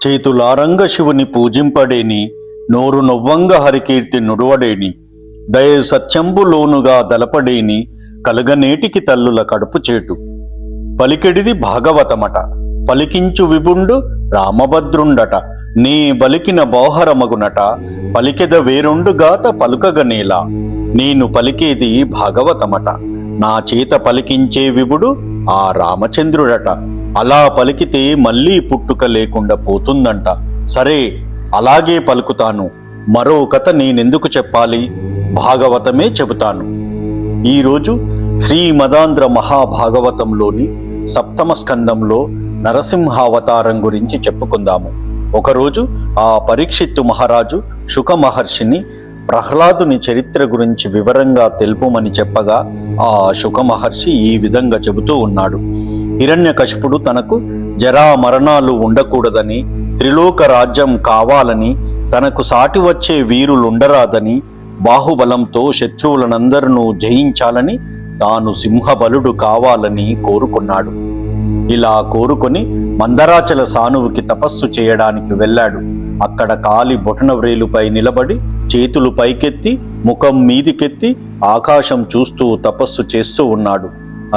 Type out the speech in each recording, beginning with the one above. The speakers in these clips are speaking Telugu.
చేతులారంగ శివుని పూజింపడేని, నోరు నొవ్వంగ హరికీర్తి నుడువడేని, దయ సత్యంబులోనుగా దలపడేని, కలుగనేటికి తల్లుల కడుపు చేటు. పలికెడిది భాగవతమట, పలికించు విభుండు రామభద్రుండట, నీ బలికిన బౌహరమగునట, పలికెద వేరొండు గాత పలుకగనేలా, నేను పలికేది భాగవతమట, నా చేత పలికించే విభుడు ఆ రామచంద్రుడట, అలా పలికితే మళ్ళీ పుట్టుక లేకుండా పోతుందంట. సరే, అలాగే పలుకుతాను. మరో కథ నేనెందుకు చెప్పాలి, భాగవతమే చెబుతాను. ఈరోజు శ్రీమదాంధ్ర మహాభాగవతంలోని సప్తమ స్కందంలో నరసింహావతారం గురించి చెప్పుకుందాము. ఒకరోజు ఆ పరీక్షిత్తు మహారాజు శుక మహర్షిని ప్రహ్లాదుని చరిత్ర గురించి వివరంగా తెలుపమని చెప్పగా ఆ శుక మహర్షి ఈ విధంగా చెబుతూ ఉన్నాడు. హిరణ్యకశిపుడు తనకు జరా మరణాలు ఉండకూడదని, త్రిలోక రాజ్యం కావాలని, తనకు సాటి వచ్చే వీరులుండరాదని, బాహుబలంతో శత్రువులనందరినూ జయించాలని, తాను సింహబలుడు కావాలని కోరుకున్నాడు. ఇలా కోరుకొని మందరాచల సానువుకి తపస్సు చేయడానికి వెళ్ళాడు. అక్కడ కాలి బొటనవ్రేలుపై నిలబడి చేతులు పైకెత్తి ముఖం మీదికెత్తి ఆకాశం చూస్తూ తపస్సు చేస్తూ ఉన్నాడు.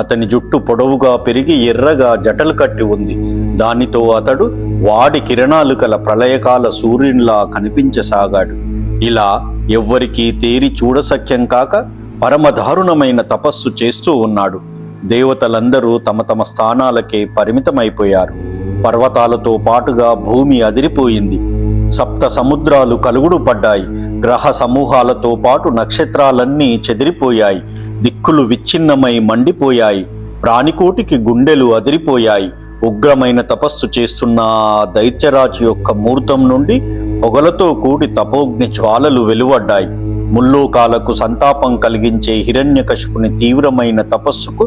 అతని జుట్టు పొడవుగా పెరిగి ఎర్రగా జటలు కట్టి ఉంది. దానితో అతడు వాడి కిరణాలు కల ప్రళయకాల సూర్యునిలా కనిపించసాగాడు. ఇలా ఎవ్వరికీ తేరి చూడసఖ్యం కాక పరమదారుణమైన తపస్సు చేస్తూ ఉన్నాడు. దేవతలందరూ తమ తమ స్థానాలకే పరిమితమైపోయారు. పర్వతాలతో పాటుగా భూమి అదిరిపోయింది. సప్త సముద్రాలు కలుగుడు పడ్డాయి. గ్రహ సమూహాలతో పాటు నక్షత్రాలన్నీ చెదిరిపోయాయి. దిక్కులు విచ్ఛిన్నమై మండిపోయాయి. ప్రాణికోటికి గుండెలు అదిరిపోయాయి. ఉగ్రమైన తపస్సు చేస్తున్న దైత్యరాజు యొక్క మూర్తం నుండి పొగలతో కూడి తపోగ్ని జ్వాలలు వెలువడ్డాయి. ముల్లోకాలకు సంతాపం కలిగించే హిరణ్యకశిపుని తీవ్రమైన తపస్సుకు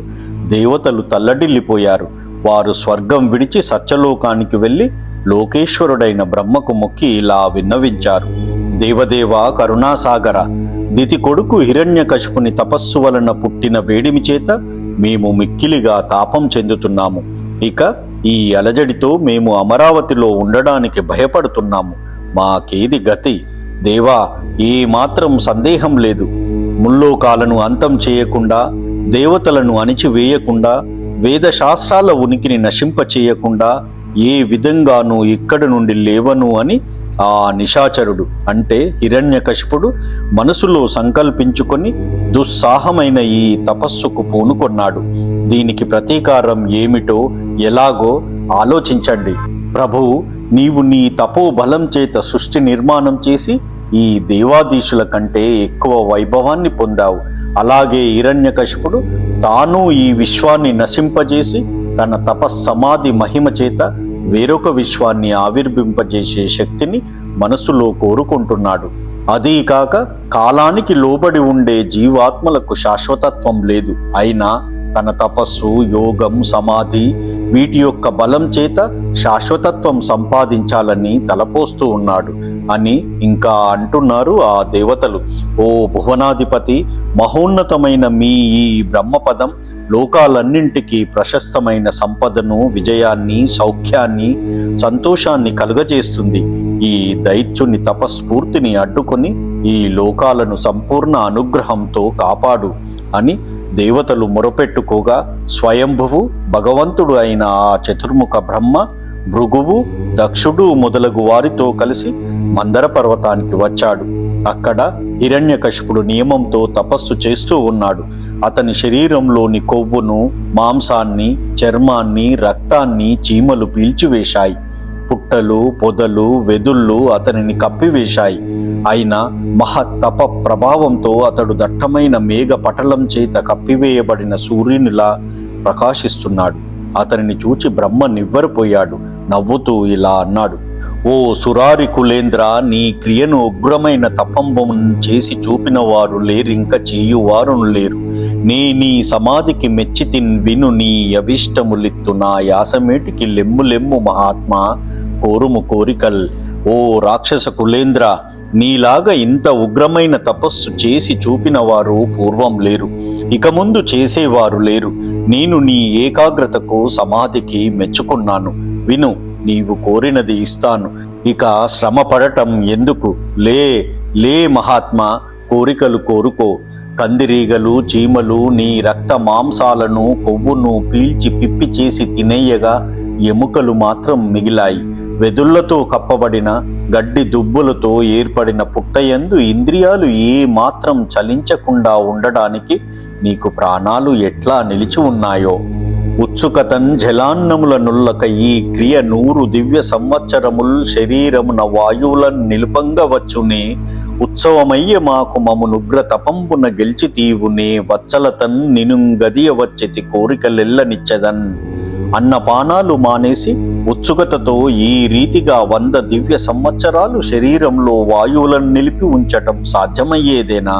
దేవతలు తల్లడిల్లిపోయారు. వారు స్వర్గం విడిచి సత్యలోకానికి వెళ్ళి లోకేశ్వరుడైన బ్రహ్మకు మొక్కి ఇలా విన్నవించారు. దేవదేవ కరుణాసాగర, దితి కొడుకు హిరణ్యకశిపుని తపస్సు వలన పుట్టిన వేడిమి చేత మేము మిక్కిలిగా తాపం చెందుతున్నాము. ఇక ఈ అలజడితో మేము అమరావతిలో ఉండడానికి భయపడుతున్నాము. మాకేది గతి? దేవా, ఏ మాత్రం సందేహం లేదు. ముల్లోకాలను అంతం చేయకుండా, దేవతలను అణిచివేయకుండా, వేదశాస్త్రాల ఉనికిని నశింప చేయకుండా ఏ విధంగానూ ఇక్కడి నుండి లేవను అని ఆ నిశాచరుడు అంటే హిరణ్యకశిపుడు మనసులో సంకల్పించుకొని దుస్సాహమైన ఈ తపస్సుకు పూనుకొన్నాడు. దీనికి ప్రతీకారం ఏమిటో ఎలాగో ఆలోచించండి. ప్రభువు, నీవు నీ తపోబలం చేత సృష్టి నిర్మాణం చేసి ఈ దేవాధీశుల కంటే ఎక్కువ వైభవాన్ని పొందావు. అలాగే హిరణ్యకశిపుడు తాను ఈ విశ్వాన్ని నశింపజేసి తన తపస్సమాధి మహిమ చేత వేరొక విశ్వాన్ని ఆవిర్భింపజేసే శక్తిని మనసులో కోరుకుంటున్నాడు. అదీ కాక కాలానికి లోబడి ఉండే జీవాత్మలకు శాశ్వతత్వం లేదు. అయినా తన తపస్సు, యోగం, సమాధి వీటి యొక్క బలం చేత శాశ్వతత్వం సంపాదించాలని తలపోస్తూ ఉన్నాడు అని ఇంకా అంటున్నారు ఆ దేవతలు. ఓ భువనాధిపతి, మహోన్నతమైన మీ ఈ బ్రహ్మపదం లోకాలన్నింటికీ ప్రశస్తమైన సంపదను, విజయాన్ని, సౌఖ్యాన్ని, సంతోషాన్ని కలుగజేస్తుంది. ఈ దైత్యుని తపస్ఫూర్తిని అడ్డుకొని ఈ లోకాలను సంపూర్ణ అనుగ్రహంతో కాపాడు అని దేవతలు మొరపెట్టుకోగా స్వయంభువు భగవంతుడు అయిన ఆ చతుర్ముఖ బ్రహ్మ, భృగువు, దక్షుడు మొదలగు వారితో కలిసి మందర పర్వతానికి వచ్చాడు. అక్కడ హిరణ్యకశిపుడు నియమంతో తపస్సు చేస్తూ ఉన్నాడు. అతని శరీరంలోని కొవ్వును, మాంసాన్ని, చర్మాన్ని, రక్తాన్ని చీమలు పీల్చివేశాయి. పుట్టలు, పొదలు, వెదుళ్ళు అతనిని కప్పివేశాయి. అయినా మహత్తప ప్రభావంతో అతడు దట్టమైన మేఘ పటలం చేత కప్పివేయబడిన సూర్యునిలా ప్రకాశిస్తున్నాడు. అతనిని చూచి బ్రహ్మ నివ్వెరపోయాడు. నవ్వుతూ ఇలా అన్నాడు. ఓ సురారి కులేంద్ర, నీ క్రియను ఉగ్రమైన తపంబం చేసి చూపిన వారు లేరింక చేయువారును లేరు. నీ సమాధికి మెచ్చితిన్ విను నీ అభిష్టములిత్తు నా యాసమేటికి లెమ్ము లెమ్ము మహాత్మా కోరుము కోరికల్. ఓ రాక్షస కులేంద్ర, నీలాగా ఇంత ఉగ్రమైన తపస్సు చేసి చూపిన వారు పూర్వం లేరు, ఇక ముందు చేసేవారు లేరు. నేను నీ ఏకాగ్రతకు, సమాధికి మెచ్చుకున్నాను. విను, నీవు కోరినది ఇస్తాను. ఇక శ్రమ పడటం ఎందుకు? లే లే మహాత్మా, కోరికలు కోరుకో. కందిరీగలు చీమలు నీ రక్త మాంసాలను కొవ్వును పీల్చి పిప్పి చేసి తినేయగా ఎముకలు మాత్రం మిగిలాయి. వెదుళ్లతో కప్పబడిన గడ్డి దుబ్బులతో ఏర్పడిన పుట్టయందు ఇంద్రియాలు ఏ మాత్రం చలించకుండా ఉండడానికి నీకు ప్రాణాలు ఎట్లా నిలిచి ఉన్నాయో. ఉత్సుకతన్ జలాన్నముల నుల్లక ఈ క్రియ 100 దివ్య సంవత్సరముల్ శరీరమున వాయువులను నిలుపంగవచ్చునే. ఉత్సవమయ్య మాకు మమునుగ్ర తపంబున గెలిచితీవునే. వచ్చలతన్ నినుంగదియ వచ్చెతి కోరికలెల్లనిచ్చదన్. అన్నపానాలు మానేసి ఉత్సుకతతో ఈ రీతిగా 100 దివ్య సంవత్సరాలు శరీరంలో వాయువులను నిలిపి ఉంచటం సాధ్యమయ్యేదేనా?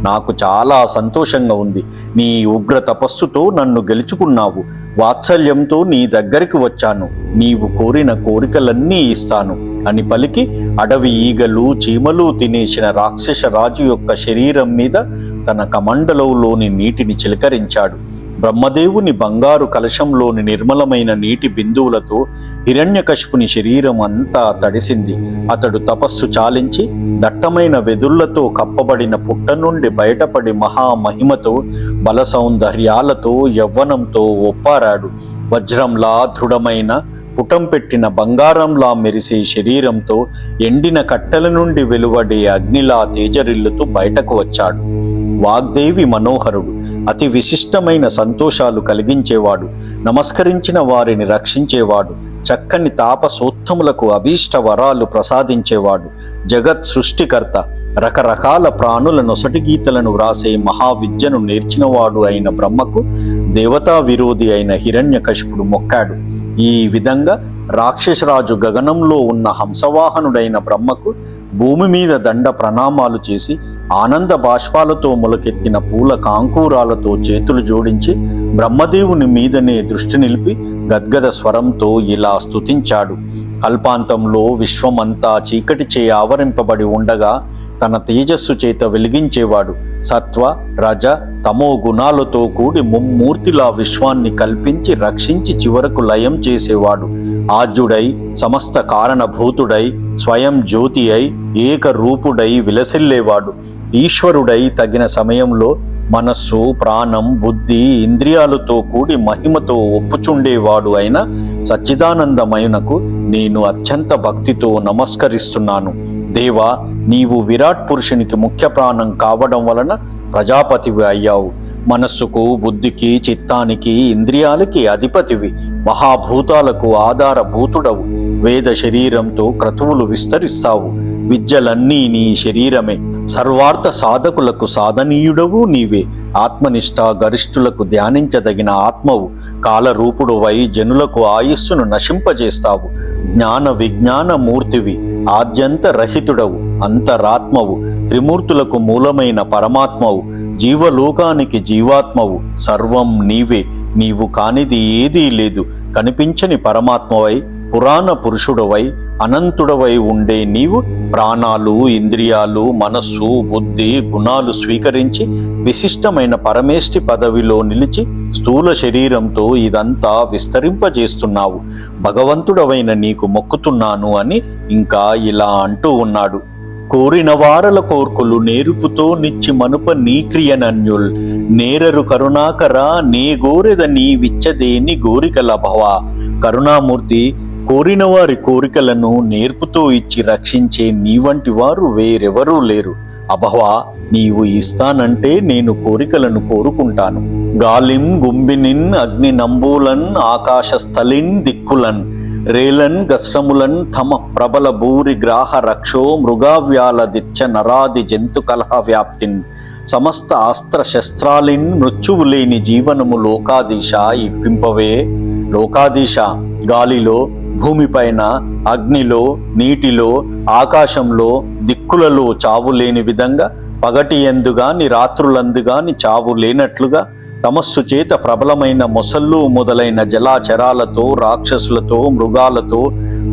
నాకు చాలా సంతోషంగా ఉంది. నీ ఉగ్ర తపస్సుతో నన్ను గెలుచుకున్నావు. వాత్సల్యంతో నీ దగ్గరికి వచ్చాను. నీవు కోరిన కోరికలన్నీ ఇస్తాను అని పలికి అడవి ఈగలు చీమలు తినేసిన రాక్షస రాజు యొక్క శరీరం మీద తన కమండలంలోని నీటిని చిలకరించాడు. బ్రహ్మదేవుని బంగారు కలశంలోని నిర్మలమైన నీటి బిందువులతో హిరణ్యకశిపుని శరీరం అంతా తడిసింది. అతడు తపస్సు చాలించి దట్టమైన వెదుళ్లతో కప్పబడిన పుట్ట నుండి బయటపడి మహామహిమతో బల సౌందర్యాలతో యవ్వనంతో ఒప్పారాడు. వజ్రంలా దృఢమైన పుటం పెట్టిన బంగారంలా మెరిసే శరీరంతో ఎండిన కట్టెల నుండి వెలువడే అగ్నిలా తేజరిల్లుతూ బయటకు వచ్చాడు. వాగ్దేవి మనోహరుడు, అతి విశిష్టమైన సంతోషాలు కలిగించేవాడు, నమస్కరించిన వారిని రక్షించేవాడు, చక్కని తాపసోత్తములకు అభీష్ట వరాలు ప్రసాదించేవాడు, జగత్ సృష్టికర్త, రకరకాల ప్రాణుల నొసటి గీతలను వ్రాసే మహావిద్యను నేర్చినవాడు అయిన బ్రహ్మకు దేవతా విరోధి అయిన హిరణ్యకశిపుడు మొక్కాడు. ఈ విధంగా రాక్షసరాజు గగనంలో ఉన్న హంసవాహనుడైన బ్రహ్మకు భూమి మీద దండ ప్రణామాలు చేసి ఆనంద బాష్పాలతో మొలకెత్తిన పూల కాంకూరాలతో చేతులు జోడించి బ్రహ్మదేవుని మీదనే దృష్టి నిలిపి గద్గద స్వరంతో ఇలా స్తుతించాడు. కల్పాంతంలో విశ్వమంతా చీకటి చే ఆవరింపబడి ఉండగా తన తేజస్సు చేత వెలిగించేవాడు. సత్వ రజ తమో గుణాలతో కూడి ముమ్మూర్తిలా విశ్వాన్ని కల్పించి రక్షించి చివరకు లయం చేసేవాడు. ఆద్యుడై సమస్త కారణభూతుడై స్వయం జ్యోతి అయి ఏకరూపుడై విలసిల్లేవాడు. ఈశ్వరుడై తగిన సమయంలో మనస్సు ప్రాణం బుద్ధి ఇంద్రియాలతో కూడి మహిమతో ఒప్పుచుండేవాడు అయిన సచ్చిదానందమయునకు నేను అత్యంత భక్తితో నమస్కరిస్తున్నాను. దేవా, నీవు విరాట్ పురుషునికి ముఖ్య ప్రాణం కావడం వలన ప్రజాపతివి అయ్యావు. మనస్సుకు బుద్ధికి చిత్తానికి ఇంద్రియాలకి అధిపతివి. మహాభూతాలకు ఆధారభూతుడవు. వేద శరీరంతో క్రతువులు విస్తరిస్తావు. విద్యలన్నీ నీ శరీరమే. సర్వార్థ సాధకులకు సాధనీయుడవు నీవే. ఆత్మనిష్ట గరిష్ఠులకు ధ్యానించదగిన ఆత్మవు. కాలరూపుడువై జనులకు ఆయుస్సును నశింపజేస్తావు. జ్ఞాన విజ్ఞాన మూర్తివి. ఆద్యంత రహితుడవు. అంతరాత్మవు. త్రిమూర్తులకు మూలమైన పరమాత్మవు. జీవలోకానికి జీవాత్మవు. సర్వం నీవే. నీవు కానిది ఏదీ లేదు. కనిపించని పరమాత్మవై పురాణ పురుషుడవై అనంతుడవై ఉండే నీవు ప్రాణాలు ఇంద్రియాలు మనస్సు బుద్ధి గుణాలు స్వీకరించి విశిష్టమైన పరమేష్టి పదవిలో నిలిచి స్థూల శరీరంతో ఇదంతా విస్తరింపజేస్తున్నావు. భగవంతుడవైన నీకు మొక్కుతున్నాను అని ఇంకా ఇలా అంటూ ఉన్నాడు. కోరిన వారల కోర్కులు నేరుపుతో నిచ్చి మనుప నీ క్రియనన్యుల్ నేరరు కరుణాకర నే గోరెద నీ విచ్చదేని గోరికల భవ. కరుణామూర్తి, కోరిన వారి కోరికలను నేర్పుతో ఇచ్చి రక్షించే నీ వంటి వారు వేరెవరూ లేరు. అభవా, నీవు ఇస్తానంటే నేను కోరికలను కోరుకుంటాను. గాలిం గుంబినిన్ అగ్ని నంబూలన్ ఆకాశ స్థలిన్ దిక్కులన్ రేలన్ గస్రములన్ తమ ప్రబల భూరి గ్రాహ రక్షో మృగావ్యాల దిచ్చ నరాది జంతు కలహ వ్యాప్తిన్ సమస్త అస్త్ర శస్త్రాలిన్ మృత్యువు లేని జీవనము లోకాధీశ ఇప్పింపవే. లోకాధీశ, గాలిలో భూమిపైన అగ్నిలో నీటిలో ఆకాశంలో దిక్కులలో చావు లేని విధంగా పగటి ఎందుగాని రాత్రులందుగాని చావు లేనట్లుగా తమస్సు చేత ప్రబలమైన మొసళ్ళు మొదలైన జలాచరాలతో రాక్షసులతో మృగాలతో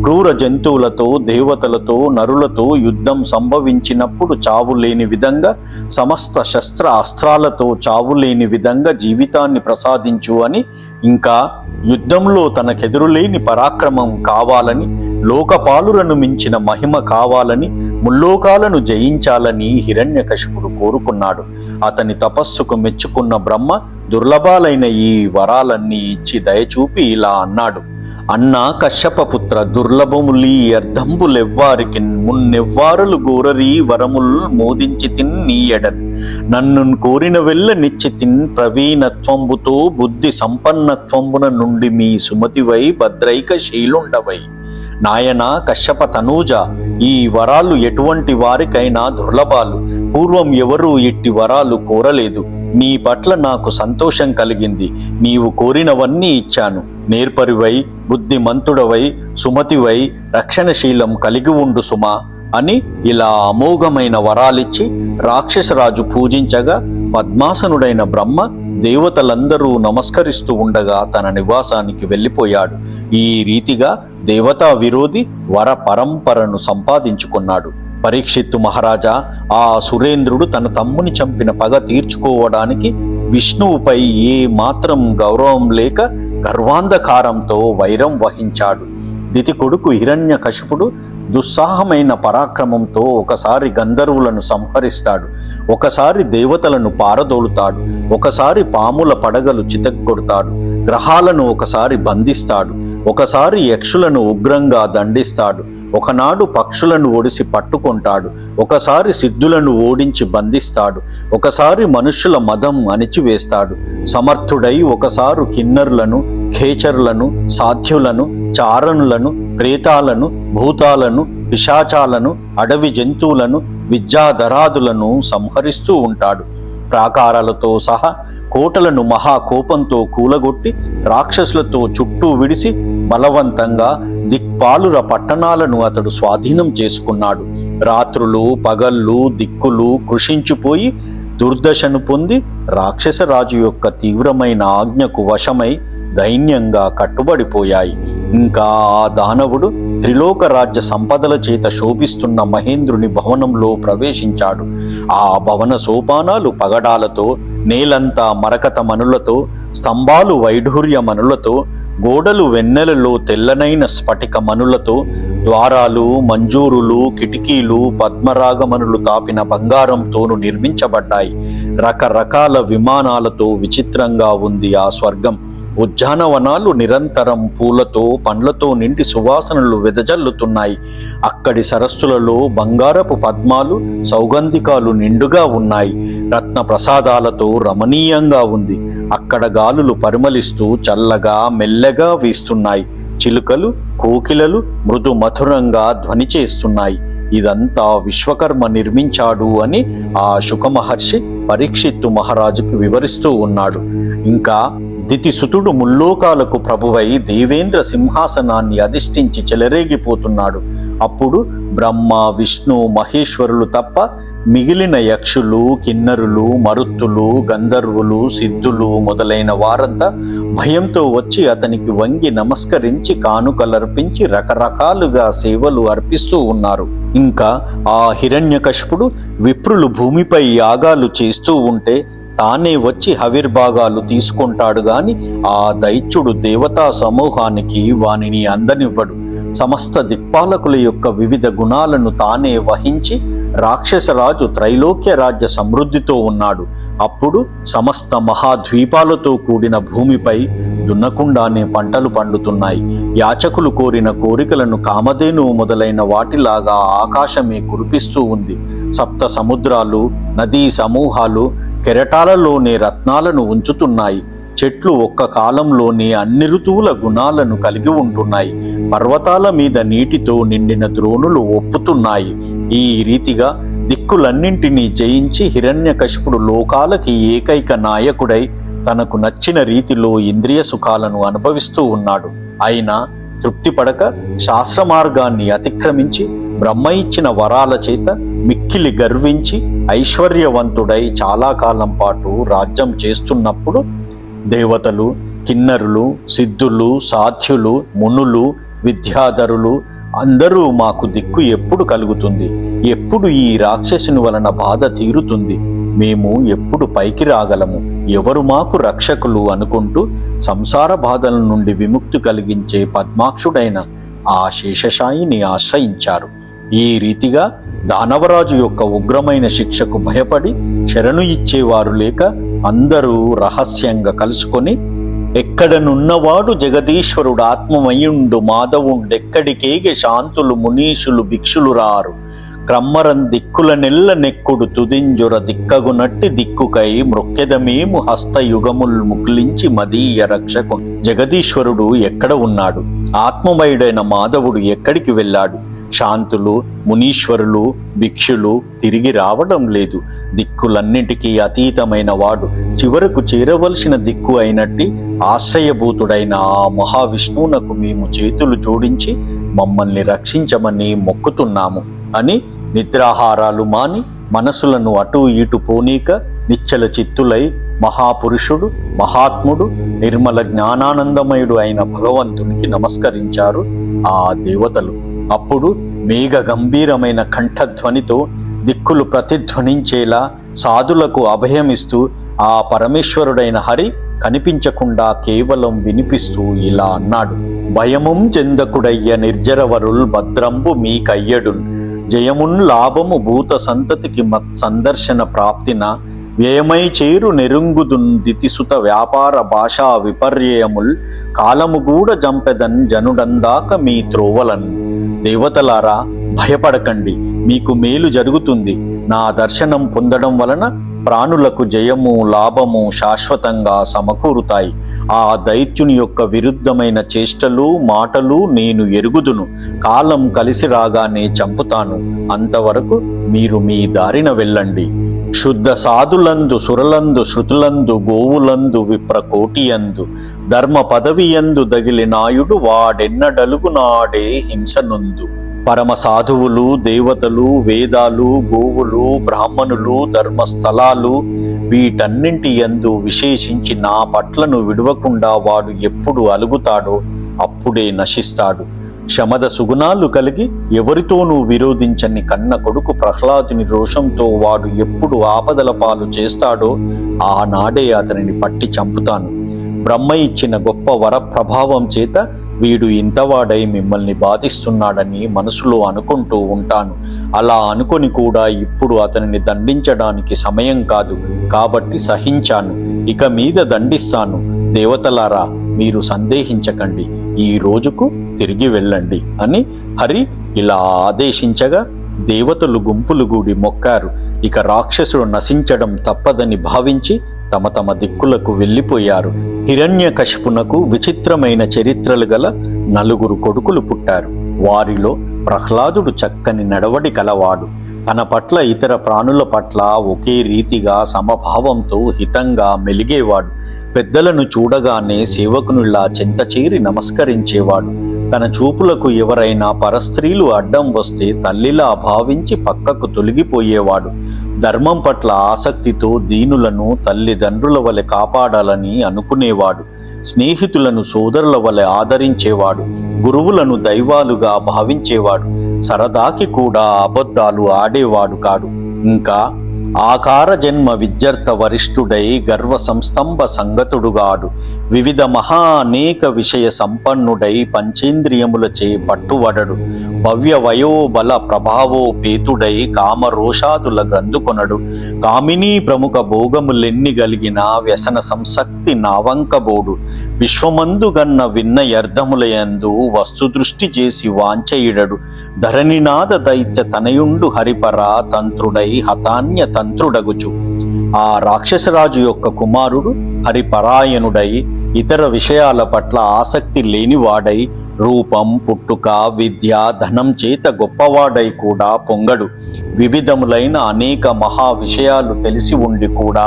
క్రూర జంతువులతో, దేవతలతో, నరులతో యుద్ధం సంభవించినప్పుడు చావులేని విధంగా, సమస్త శస్త్ర అస్త్రాలతో చావులేని విధంగా జీవితాన్ని ప్రసాదించు అని, ఇంకా యుద్ధంలో తనకెదురులేని పరాక్రమం కావాలని, లోకపాలులను మించిన మహిమ కావాలని, ముల్లోకాలను జయించాలని హిరణ్యకశిపుడు కోరుకున్నాడు. అతని తపస్సుకు మెచ్చుకున్న బ్రహ్మ దుర్లభాలైన ఈ వరాలన్నీ ఇచ్చి దయచూపి ఇలా అన్నాడు: అన్నా కశ్యపపుత్ర, దుర్లభములీ అర్ధంబులెవ్వారికి మున్నెవ్వారలు గోరరీ వరముల్ మోదించి తిన్ నీయడన్, నన్ను కోరిన వెళ్ళ నిచ్చి తిన్ ప్రవీణత్వంబుతో బుద్ధి సంపన్నత్వంబున నుండి మీ సుమతివై భద్రైక శీలుండవై. నాయన కశ్యప తనూజ, ఈ వరాలు ఎటువంటి వారికైనా దుర్లభాలు. పూర్వం ఎవరూ ఇట్టి వరాలు కోరలేదు. నీ పట్ల నాకు సంతోషం కలిగింది. నీవు కోరినవన్నీ ఇచ్చాను. నేర్పరివై, బుద్ధిమంతుడవై, సుమతివై, రక్షణశీలం కలిగి ఉండు సుమా అని ఇలా అమోఘమైన వరాలిచ్చి రాక్షసరాజు పూజించగా పద్మాసనుడైన బ్రహ్మ దేవతలందరూ నమస్కరిస్తూ ఉండగా తన నివాసానికి వెళ్ళిపోయాడు. ఈ రీతిగా దేవతా విరోధి వర పరంపరను సంపాదించుకున్నాడు. పరీక్షిత్తు మహారాజా, ఆ సురేంద్రుడు తన తమ్ముని చంపిన పగ తీర్చుకోవడానికి విష్ణువుపై ఏ మాత్రం గౌరవం లేక గర్వాంధకారంతో వైరం వహించాడు. దితి కొడుకు హిరణ్యకశిపుడు దుస్సాహమైన పరాక్రమంతో ఒకసారి గంధర్వులను సంహరిస్తాడు, ఒకసారి దేవతలను పారదోలుతాడు, ఒకసారి పాముల పడగలు చితగ్గొడతాడు, గ్రహాలను ఒకసారి బంధిస్తాడు, ఒకసారి యక్షులను ఉగ్రంగా దండిస్తాడు, ఒకనాడు పక్షులను ఒడిసి పట్టుకుంటాడు, ఒకసారి సిద్ధులను ఓడించి బంధిస్తాడు, ఒకసారి మనుష్యుల మదం అణిచివేస్తాడు. సమర్థుడై ఒకసారి కిన్నరులను, ఖేచరులను, సాధ్యులను, చారణులను, ప్రేతాలను, భూతాలను, పిశాచాలను, అడవి జంతువులను, విద్యాధరాదులను సంహరిస్తూ ఉంటాడు. ప్రాకారాలతో సహా కోటలను మహాకోపంతో కూలగొట్టి రాక్షసులతో చుట్టూ విడిసి బలవంతంగా దిక్పాలుర పట్టణాలను అతడు స్వాధీనం చేసుకున్నాడు. రాత్రులు పగళ్ళు దిక్కులు కృషించిపోయి దుర్దశను పొంది రాక్షసరాజు యొక్క తీవ్రమైన ఆజ్ఞకు వశమై దైన్యంగా కట్టుబడిపోయాయి. ఇంకా ఆ దానవుడు త్రిలోక రాజ్య సంపదల చేత శోభిస్తున్న మహేంద్రుని భవనంలో ప్రవేశించాడు. ఆ భవన సోపానాలు పగడాలతో, నేలంతా మరకత మనులతో, స్తంభాలు వైఢూర్య మనులతో, గోడలు వెన్నెలలో తెల్లనైన స్ఫటిక మనులతో, ద్వారాలు మంజూరులు కిటికీలు పద్మరాగమనులు తాపిన బంగారంతోను నిర్మించబడ్డాయి. రకరకాల విమానాలతో విచిత్రంగా ఉంది ఆ స్వర్గం. ఉద్యానవనాలు నిరంతరం పూలతో పండ్లతో నిండి సువాసనలు వెదజల్లుతున్నాయి. అక్కడి సరస్సులలో బంగారపు పద్మాలు సౌగంధికాలు నిండుగా ఉన్నాయి. రత్న ప్రసాదాలతో రమణీయంగా ఉంది. అక్కడ గాలులు పరిమళిస్తూ చల్లగా మెల్లగా వీస్తున్నాయి. చిలుకలు కోకిలలు మృదు మధురంగా ధ్వని చేస్తున్నాయి. ఇదంతా విశ్వకర్మ నిర్మించాడు అని ఆ శుకమహర్షి పరీక్షిత్తు మహారాజుకు వివరిస్తూ ఉన్నాడు. ఇంకా దితిసుతుడు ముల్లోకాలకు ప్రభువై దేవేంద్ర సింహాసనాన్ని అధిష్ఠించి చెలరేగిపోతున్నాడు. అప్పుడు బ్రహ్మ విష్ణు మహేశ్వరులు తప్ప మిగిలిన యక్షులు కిన్నరులు మరుత్తులు గంధర్వులు సిద్ధులు మొదలైన వారంతా భయంతో వచ్చి అతనికి వంగి నమస్కరించి కానుకలర్పించి రకరకాలుగా సేవలు అర్పిస్తూ ఉన్నారు. ఇంకా ఆ హిరణ్యకశిపుడు విప్రులు భూమిపై యాగాలు చేస్తూ ఉంటే తానే వచ్చి హవిర్భాగాలు తీసుకుంటాడు గాని ఆ దైత్యుడు దేవతా సమూహానికి వానిని అందనివ్వడు. సమస్త దిక్పాలకుల యొక్క వివిధ గుణాలను తానే వహించి రాక్షసరాజు త్రైలోక్య రాజ్య సమృద్ధితో ఉన్నాడు. అప్పుడు సమస్త మహాద్వీపాలతో కూడిన భూమిపై దున్నకుండానే పంటలు పండుతున్నాయి. యాచకులు కోరిన కోరికలను కామధేను మొదలైన వాటిలాగా ఆకాశమే కురిపిస్తూ ఉంది. సప్త సముద్రాలు నదీ సమూహాలు కెరటాలలోనే రత్నాలను ఉంచుతున్నాయి. చెట్లు ఒక్క కాలంలోనే అన్ని ఋతువుల గుణాలను కలిగి ఉంటున్నాయి. పర్వతాల మీద నీటితో నిండిన ద్రోణులు ఒప్పుతున్నాయి. ఈ రీతిగా దిక్కులన్నింటినీ జయించి హిరణ్యకశిపుడు లోకాలకి ఏకైక నాయకుడై తనకు నచ్చిన రీతిలో ఇంద్రియ సుఖాలను అనుభవిస్తూ ఉన్నాడు. అయినా తృప్తిపడక శాస్త్ర మార్గాన్ని అతిక్రమించి బ్రహ్మ ఇచ్చిన వరాల చేత మిక్కిలి గర్వించి ఐశ్వర్యవంతుడై చాలా కాలం పాటు రాజ్యం చేస్తున్నప్పుడు దేవతలు కిన్నరులు సిద్ధులు సాధ్యులు మునులు విద్యాధరులు అందరూ మాకు దిక్కు ఎప్పుడు కలుగుతుంది, ఎప్పుడు ఈ రాక్షసుని వలన బాధ తీరుతుంది, మేము ఎప్పుడు పైకి రాగలము, ఎవరు మాకు రక్షకులు అనుకుంటూ సంసార బాధల నుండి విముక్తి కలిగించే పద్మాక్షుడైన ఆ శేషశాయిని ఆశ్రయించారు. ఈ రీతిగా దానవరాజు యొక్క ఉగ్రమైన శిక్షకు భయపడి శరణు ఇచ్చేవారు లేక అందరూ రహస్యంగా కలుసుకొని, ఎక్కడనున్నవాడు జగదీశ్వరుడు ఆత్మమయుండు మాధవుండెక్కడికేగే శాంతులు మునీషులు భిక్షులు రారు, క్రమ్మరం దిక్కుల నెల్ల నెక్కుడు తుదింజుర దిక్కగునట్టి దిక్కుకై మృక్కెదమేము హస్తయుగముల్ ముకులించి మదీయ రక్షకు. జగదీశ్వరుడు ఎక్కడ ఉన్నాడు, ఆత్మమయుడైన మాధవుడు ఎక్కడికి వెళ్ళాడు, శాంతులు మునీశ్వరులు భిక్షులు తిరిగి రావడం లేదు, దిక్కులన్నిటికీ అతీతమైన వాడు చివరకు చేరవలసిన దిక్కు అయినట్టి ఆశ్రయభూతుడైన ఆ మహావిష్ణువునకు మేము చేతులు జోడించి మమ్మల్ని రక్షించమని మొక్కుతున్నాము అని నిద్రాహారాలు మాని మనసులను అటూ ఇటు పోనీక నిశ్చల చిత్తులై మహాపురుషుడు మహాత్ముడు నిర్మల జ్ఞానానందమయుడు అయిన భగవంతునికి నమస్కరించారు ఆ దేవతలు. అప్పుడు మేఘ గంభీరమైన కంఠధ్వనితో దిక్కులు ప్రతిధ్వనించేలా సాధులకు అభయమిస్తూ ఆ పరమేశ్వరుడైన హరి కనిపించకుండా కేవలం వినిపిస్తూ ఇలా అన్నాడు: భయముం చెందకుడయ్య నిర్జరవరుల్ భద్రంబు మీకయ్యడున్, జయమున్ లాభము భూత సంతతికి మత్ సందర్శన ప్రాప్తిన, వ్యయమై చేరు నెరుంగుదున్ దితిసుత వ్యాపార భాషా విపర్యయముల్, కాలము గూడ జంపెదన్ జనుడందాక మీ త్రోవలన్. దేవతలారా, భయపడకండి, మీకు మేలు జరుగుతుంది. నా దర్శనం పొందడం వలన ప్రాణులకు జయము లాభము శాశ్వతంగా సమకూరుతాయి. ఆ దైత్యుని యొక్క విరుద్ధమైన చేష్టలు మాటలు నేను ఎరుగుదును. కాలం కలిసి రాగానే చంపుతాను. అంతవరకు మీరు మీ దారిన వెళ్ళండి. శుద్ధ సాధులందు సురలందు శృతులందు గోవులందు విప్రకోటియందు ధర్మ పదవియందు దగిలి నాయుడు వాడెన్నడలుగు నాడే హింసనుందు. పరమ సాధువులు దేవతలు వేదాలు గోవులు బ్రాహ్మణులు ధర్మస్థలాలు వీటన్నింటి యందు విశేషించి నా పట్లను విడవకుండా వాడు ఎప్పుడు అలుగుతాడో అప్పుడే నశిస్తాడు. శమద సుగుణాలు కలిగి ఎవరితోనూ విరోధించని కన్న కొడుకు ప్రహ్లాదుని రోషంతో వాడు ఎప్పుడు ఆపదల పాలు చేస్తాడో ఆనాడే అతనిని పట్టి చంపుతాను. బ్రహ్మ ఇచ్చిన గొప్ప వర ప్రభావం చేత వీడు ఇంతవాడై మిమ్మల్ని బాధిస్తున్నాడని మనసులో అనుకుంటూ ఉంటాను. అలా అనుకొని కూడా ఇప్పుడు అతనిని దండించడానికి సమయం కాదు కాబట్టి సహించాను. ఇక మీద దండిస్తాను. దేవతలారా, మీరు సందేహించకండి, ఈ రోజుకు తిరిగి వెళ్ళండి అని హరి ఇలా ఆదేశించగా దేవతలు గుంపులు గూడి మొక్కారు. ఇక రాక్షసుడు నశించడం తప్పదని భావించి తమ తమ దిక్కులకు వెళ్ళిపోయారు. హిరణ్యకశిపునకు విచిత్రమైన చరిత్రలు గల 4 కొడుకులు పుట్టారు. వారిలో ప్రహ్లాదుడు చక్కని నడవడి కలవాడు. తన పట్ల ఇతర ప్రాణుల పట్ల ఒకే రీతిగా సమభావంతో హితంగా మెలిగేవాడు. పెద్దలను చూడగానే సేవకునిలా చెంత చేరి నమస్కరించేవాడు. తన చూపులకు ఎవరైనా పరస్త్రీలు అడ్డం వస్తే తల్లిలా భావించి పక్కకు తొలగిపోయేవాడు. ధర్మం పట్ల ఆసక్తితో దీనులను తల్లిదండ్రుల వలె కాపాడాలని అనుకునేవాడు. స్నేహితులను సోదరుల వలె ఆదరించేవాడు. గురువులను దైవాలుగా భావించేవాడు. సరదాకి కూడా అబద్ధాలు ఆడేవాడు కాడు. ఇంకా ఆకార జన్మ విద్యర్థ వరిష్ఠుడై గర్వ సంస్తంభ సంగతుడుగాడు. వివిధ అనేక విషయ సంపన్నుడై పంచేంద్రియములచే పట్టువడడు. భవ్య వయోబల ప్రభావోపేతుడై కామరోషాదుల గ్రంథుకొనడు. కామినీ ప్రముఖ భోగములెన్ని గలిగిన వ్యసన సంసక్తి నావంకబోడు. విశ్వమందు గన్న విన్నయర్థములయందు వస్తుదృష్టి చేసి వాంచయిడడు. ధరణినాథ దైత్య తనయుండు హరిపర తంత్రుడై హతాన్య తంత్రుడగుచు. ఆ రాక్షసరాజు యొక్క కుమారుడు హరిపరాయణుడై ఇతర విషయాల పట్ల ఆసక్తి లేనివాడై రూపం పుట్టుక విద్య ధనం చేత గొప్పవాడై కూడా పొంగడు. వివిధములైన అనేక మహా విషయాలు తెలిసి ఉండి కూడా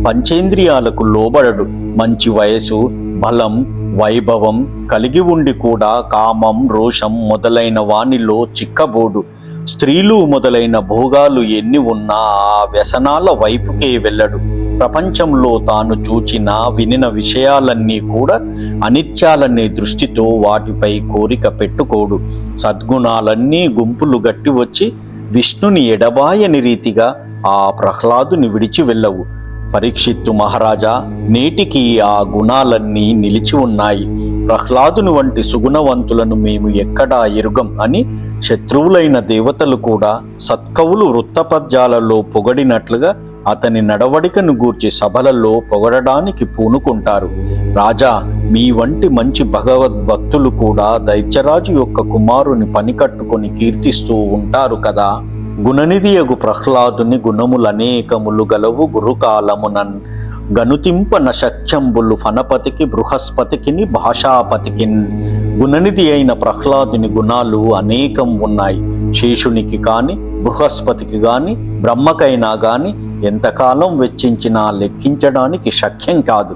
పంచేంద్రియాలకు లోబడడు. మంచి వయసు బలం వైభవం కలిగి ఉండి కూడా కామం రోషం మొదలైన వానిలో చిక్కబోడు. స్త్రీలు మొదలైన భోగాలు ఎన్ని ఉన్నా ఆ వ్యసనాల వైపుకే వెళ్ళడు. ప్రపంచంలో తాను చూచిన వినిన విషయాలన్నీ కూడా అనిత్యాలనే దృష్టితో వాటిపై కోరిక పెట్టుకోడు. సద్గుణాలన్నీ గుంపులు గట్టి వచ్చి విష్ణుని ఎడబాయని రీతిగా ఆ ప్రహ్లాదుని విడిచి వెళ్ళవు. పరీక్షిత్తు మహారాజా, నేటికి ఆ గుణాలన్నీ నిలిచి ఉన్నాయి. ప్రహ్లాదుని వంటి సుగుణవంతులను మేము ఎక్కడా ఎరుగం అని శత్రువులైన దేవతలు కూడా సత్కవులు వృత్తపద్యాలలో పొగడినట్లుగా అతని నడవడికను గూర్చి సభలలో పొగడడానికి పూనుకుంటారు. రాజా, మీ వంటి మంచి భగవద్భక్తులు కూడా దైత్యరాజు యొక్క కుమారుని పనికట్టుకొని కీర్తిస్తూ ఉంటారు కదా. గుణనిధియగు ప్రహ్లాదుని గుణములనేకములు గలవు గురుకాలమునన్ గనుతింపన శక్యంబులు ఫణపతికి బృహస్పతికిని భాషాపతికిన్. గుణనిధి అయిన ప్రహ్లాదుని గుణాలు అనేకం ఉన్నాయి. శేషునికి కాని, బృహస్పతికి గాని, బ్రహ్మకైనా గాని ఎంతకాలం వెచ్చించినా లెక్కించడానికి శక్యం కాదు.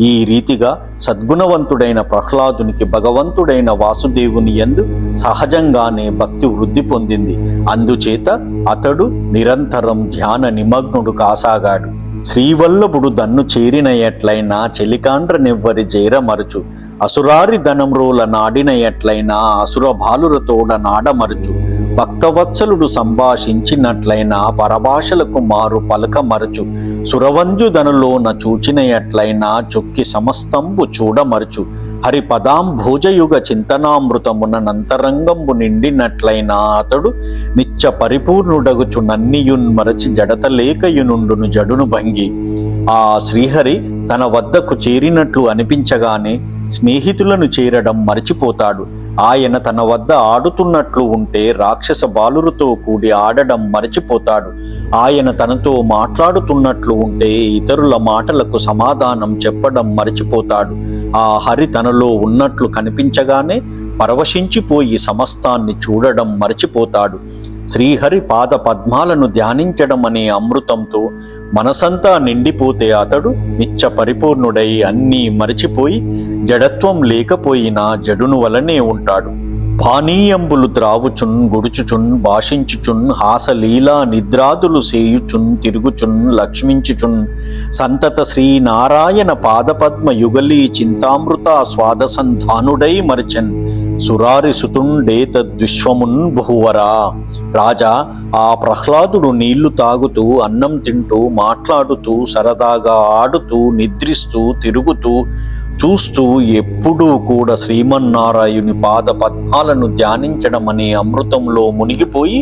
ఈ రీతిగా సద్గుణవంతుడైన ప్రహ్లాదునికి భగవంతుడైన వాసుదేవుని యందు సహజంగానే భక్తి వృద్ధి పొందింది. అందుచేత అతడు నిరంతరం ధ్యాన నిమగ్నుడు కాసాగాడు. శ్రీవల్లభుడు దన్ను చేరిన ఎట్లయినా చెలికాండ్రనెవ్వరి జైరమరుచు, అసురారి ధనంరోల నాడిన ఎట్లయినా అసుర బాలురతోడ నాడమరుచు, భక్తవత్సలుడు సంభాషించినట్లయినా పరభాషలకు మారు పలకమరచు, సురవంజుదనులోన చూచిన ఎట్లయినా చొక్కి సమస్తంబు చూడమరచు, హరి పదాంభోజయుగ చింతనామృతమున నంతరంగంబు నిండినట్లయినా అతడు నిత్య పరిపూర్ణుడగుచు నన్నియున్ మరచి జడతలేకయునుండును జడును భంగి. ఆ శ్రీహరి తన వద్దకు చేరినట్లు అనిపించగానే స్నేహితులను చేరడం మరచిపోతాడు. ఆయన తన వద్ద ఆడుతున్నట్లు ఉంటే రాక్షస బాలులతో కూడి ఆడడం మరచిపోతాడు. ఆయన తనతో మాట్లాడుతున్నట్లు ఉంటే ఇతరుల మాటలకు సమాధానం చెప్పడం మరచిపోతాడు. ఆ హరి తనలో ఉన్నట్లు కనిపించగానే పరవశించిపోయి సమస్తాన్ని చూడడం మరచిపోతాడు. శ్రీహరి పాద పద్మాలను ధ్యానించడం అనే అమృతంతో మనసంతా నిండిపోతే అతడు నిత్య పరిపూర్ణుడై అన్నీ మరచిపోయి జడత్వం లేకపోయినా జడును వలనే ఉంటాడు. పానీయంబులు త్రావుచున్ గుడుచుచున్ భాషించుచున్ హాసలీలా నిద్రాదులు సేయుచున్ తిరుగుచున్ లక్ష్మించుచున్ సంతత శ్రీనారాయణ పాదపద్మ యుగలీ చింతామృత స్వాదసంధానుడై మరచన్ సురారి సుతుండేతద్విశ్వమున్ బహువరా. రాజా, ఆ ప్రహ్లాదుడు నీళ్లు తాగుతూ, అన్నం తింటూ, మాట్లాడుతూ, సరదాగా ఆడుతూ, నిద్రిస్తూ, తిరుగుతూ, చూస్తూ ఎప్పుడూ కూడా శ్రీమన్నారాయుని పాద పద్మాలను ధ్యానించడం అనే అమృతంలో మునిగిపోయి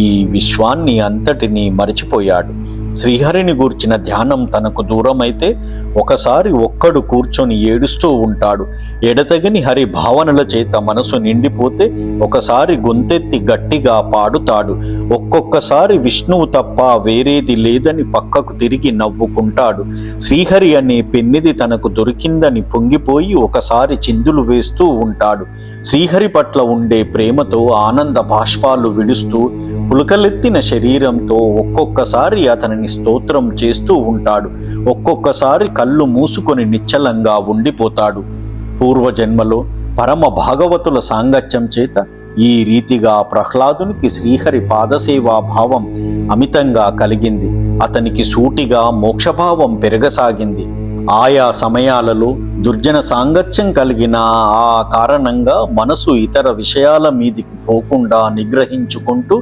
ఈ విశ్వాన్ని అంతటినీ మరిచిపోయాడు. శ్రీహరిని గూర్చిన ధ్యానం తనకు దూరమైతే ఒకసారి ఒక్కడు కూర్చొని ఏడుస్తూ ఉంటాడు. ఎడతెగని హరి భావనల చేత మనసు నిండిపోతే ఒకసారి గొంతెత్తి గట్టిగా పాడుతాడు. ఒక్కొక్కసారి విష్ణువు తప్ప వేరేది లేదని పక్కకు తిరిగి నవ్వుకుంటాడు. శ్రీహరి అనే పెన్నిది తనకు దొరికిందని పొంగిపోయి ఒకసారి చిందులు వేస్తూ ఉంటాడు. శ్రీహరి పట్ల ఉండే ప్రేమతో ఆనంద బాష్పాలు విడుస్తూ పులకలెత్తిన శరీరంతో ఒక్కొక్కసారి అతనిని స్తోత్రం చేస్తూ ఉంటాడు. ఒక్కొక్కసారి కళ్ళు మూసుకొని నిశ్చలంగా ఉండిపోతాడు. పూర్వజన్మలో పరమ భాగవతుల సాంగత్యం చేత ఈ రీతిగా ప్రహ్లాదునికి శ్రీహరి పాదసేవా భావం అమితంగా కలిగింది. అతనికి సూటిగా మోక్షభావం పెరగసాగింది. ఆయా సమయాలలో దుర్జన సాంగత్యం కలిగిన ఆ కారణంగా మనసు ఇతర విషయాల మీదికి పోకుండా నిగ్రహించుకుంటూ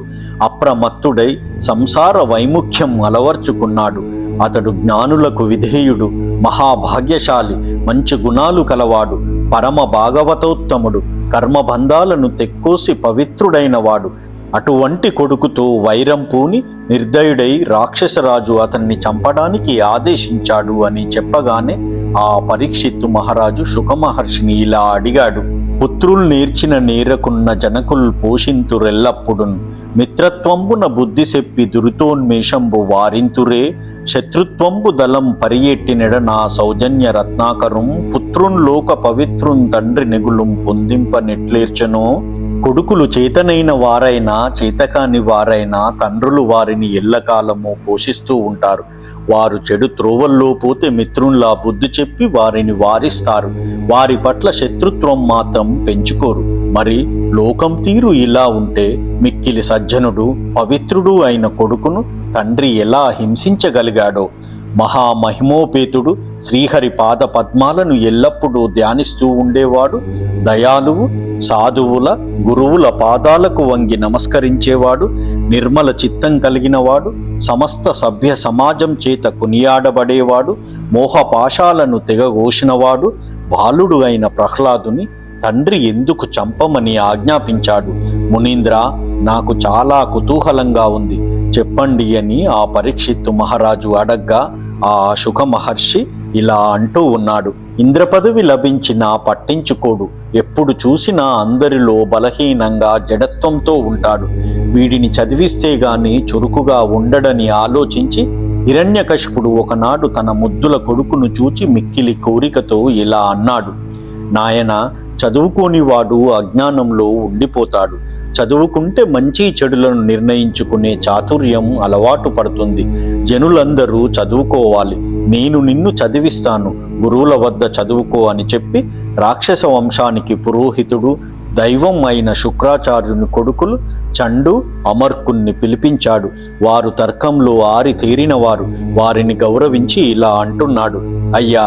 అప్రమత్తుడై సంసార వైముఖ్యం అలవర్చుకున్నాడు. అతడు జ్ఞానులకు విధేయుడు, మహాభాగ్యశాలి, మంచి గుణాలు కలవాడు, పరమ భాగవతోత్తముడు, కర్మబంధాలను తెక్కోసి పవిత్రుడైనవాడు. అటువంటి కొడుకుతో వైరం పూని నిర్దయుడై రాక్షసరాజు అతన్ని చంపడానికి ఆదేశించాడు అని చెప్పగానే ఆ పరీక్షిత్తు మహారాజు శుకమహర్షిని ఇలా అడిగాడు: పుత్రులు నేర్చిన నేరకున్న జనకుల్ పోషింతురెల్లప్పుడున్ మిత్రత్వంబున బుద్ధి చెప్పి దురితోన్మేషంబు వారింతురే శత్రుత్వంబు దళం పరియెట్టినెడ నా సౌజన్య రత్నాకరం పుత్రున్ లోక పవిత్రున్ తండ్రి నెగులుం పొందింప నెట్లేర్చనో. కొడుకులు చేతనైన వారైనా చేతకాని వారైనా తండ్రులు వారిని ఎల్లకాలము పోషిస్తూ ఉంటారు. వారు చెడు త్రోవల్లో పోతే మిత్రుల్లా బుద్ధి చెప్పి వారిని వారిస్తారు. వారి పట్ల శత్రుత్వం మాత్రం పెంచుకోరు. మరి లోకం తీరు ఇలా ఉంటే మిక్కిలి సజ్జనుడు పవిత్రుడు అయిన కొడుకును తండ్రి ఎలా హింసించగలిగాడో. మహామహిమోపేతుడు శ్రీహరి పాద పద్మాలను ఎల్లప్పుడూ ధ్యానిస్తూ ఉండేవాడు. దయాలువు, సాధువుల గురువుల పాదాలకు వంగి నమస్కరించేవాడు. నిర్మల చిత్తం కలిగినవాడు, సమస్త సభ్య సమాజం చేత కొనియాడబడేవాడు. మోహపాశాలను తెగగోసినవాడు. బాలుడు అయిన ప్రహ్లాదుని తండ్రి ఎందుకు చంపమని ఆజ్ఞాపించాడు? మునీంద్ర, నాకు చాలా కుతూహలంగా ఉంది, చెప్పండి అని ఆ పరీక్షిత్తు మహారాజు అడగ్గా ఆ శుక మహర్షి ఇలా అంటూ ఉన్నాడు. ఇంద్రపదవి లభించినా పట్టించుకోడు. ఎప్పుడు చూసినా అందరిలో బలహీనంగా జడత్వంతో ఉంటాడు. వీడిని చదివిస్తే గాని చురుకుగా ఉండడని ఆలోచించి హిరణ్యకశిపుడు ఒకనాడు తన ముద్దుల కొడుకును చూచి మిక్కిలి కోరికతో ఇలా అన్నాడు. నాయన, చదువుకోనివాడు అజ్ఞానంలో ఉండిపోతాడు. చదువుకుంటే మంచి చెడులను నిర్ణయించుకునే చాతుర్యం అలవాటు పడుతుంది. జనులందరూ చదువుకోవాలి, నేను నిన్ను చదివిస్తాను, గురువుల వద్ద చదువుకో అని చెప్పి రాక్షస వంశానికి పురోహితుడు దైవం అయిన శుక్రాచార్యుని కొడుకులు చండు, అమర్కుణ్ణి పిలిపించాడు. వారు తర్కంలో ఆరితేరిన వారు. వారిని గౌరవించి ఇలా అంటున్నాడు. అయ్యా,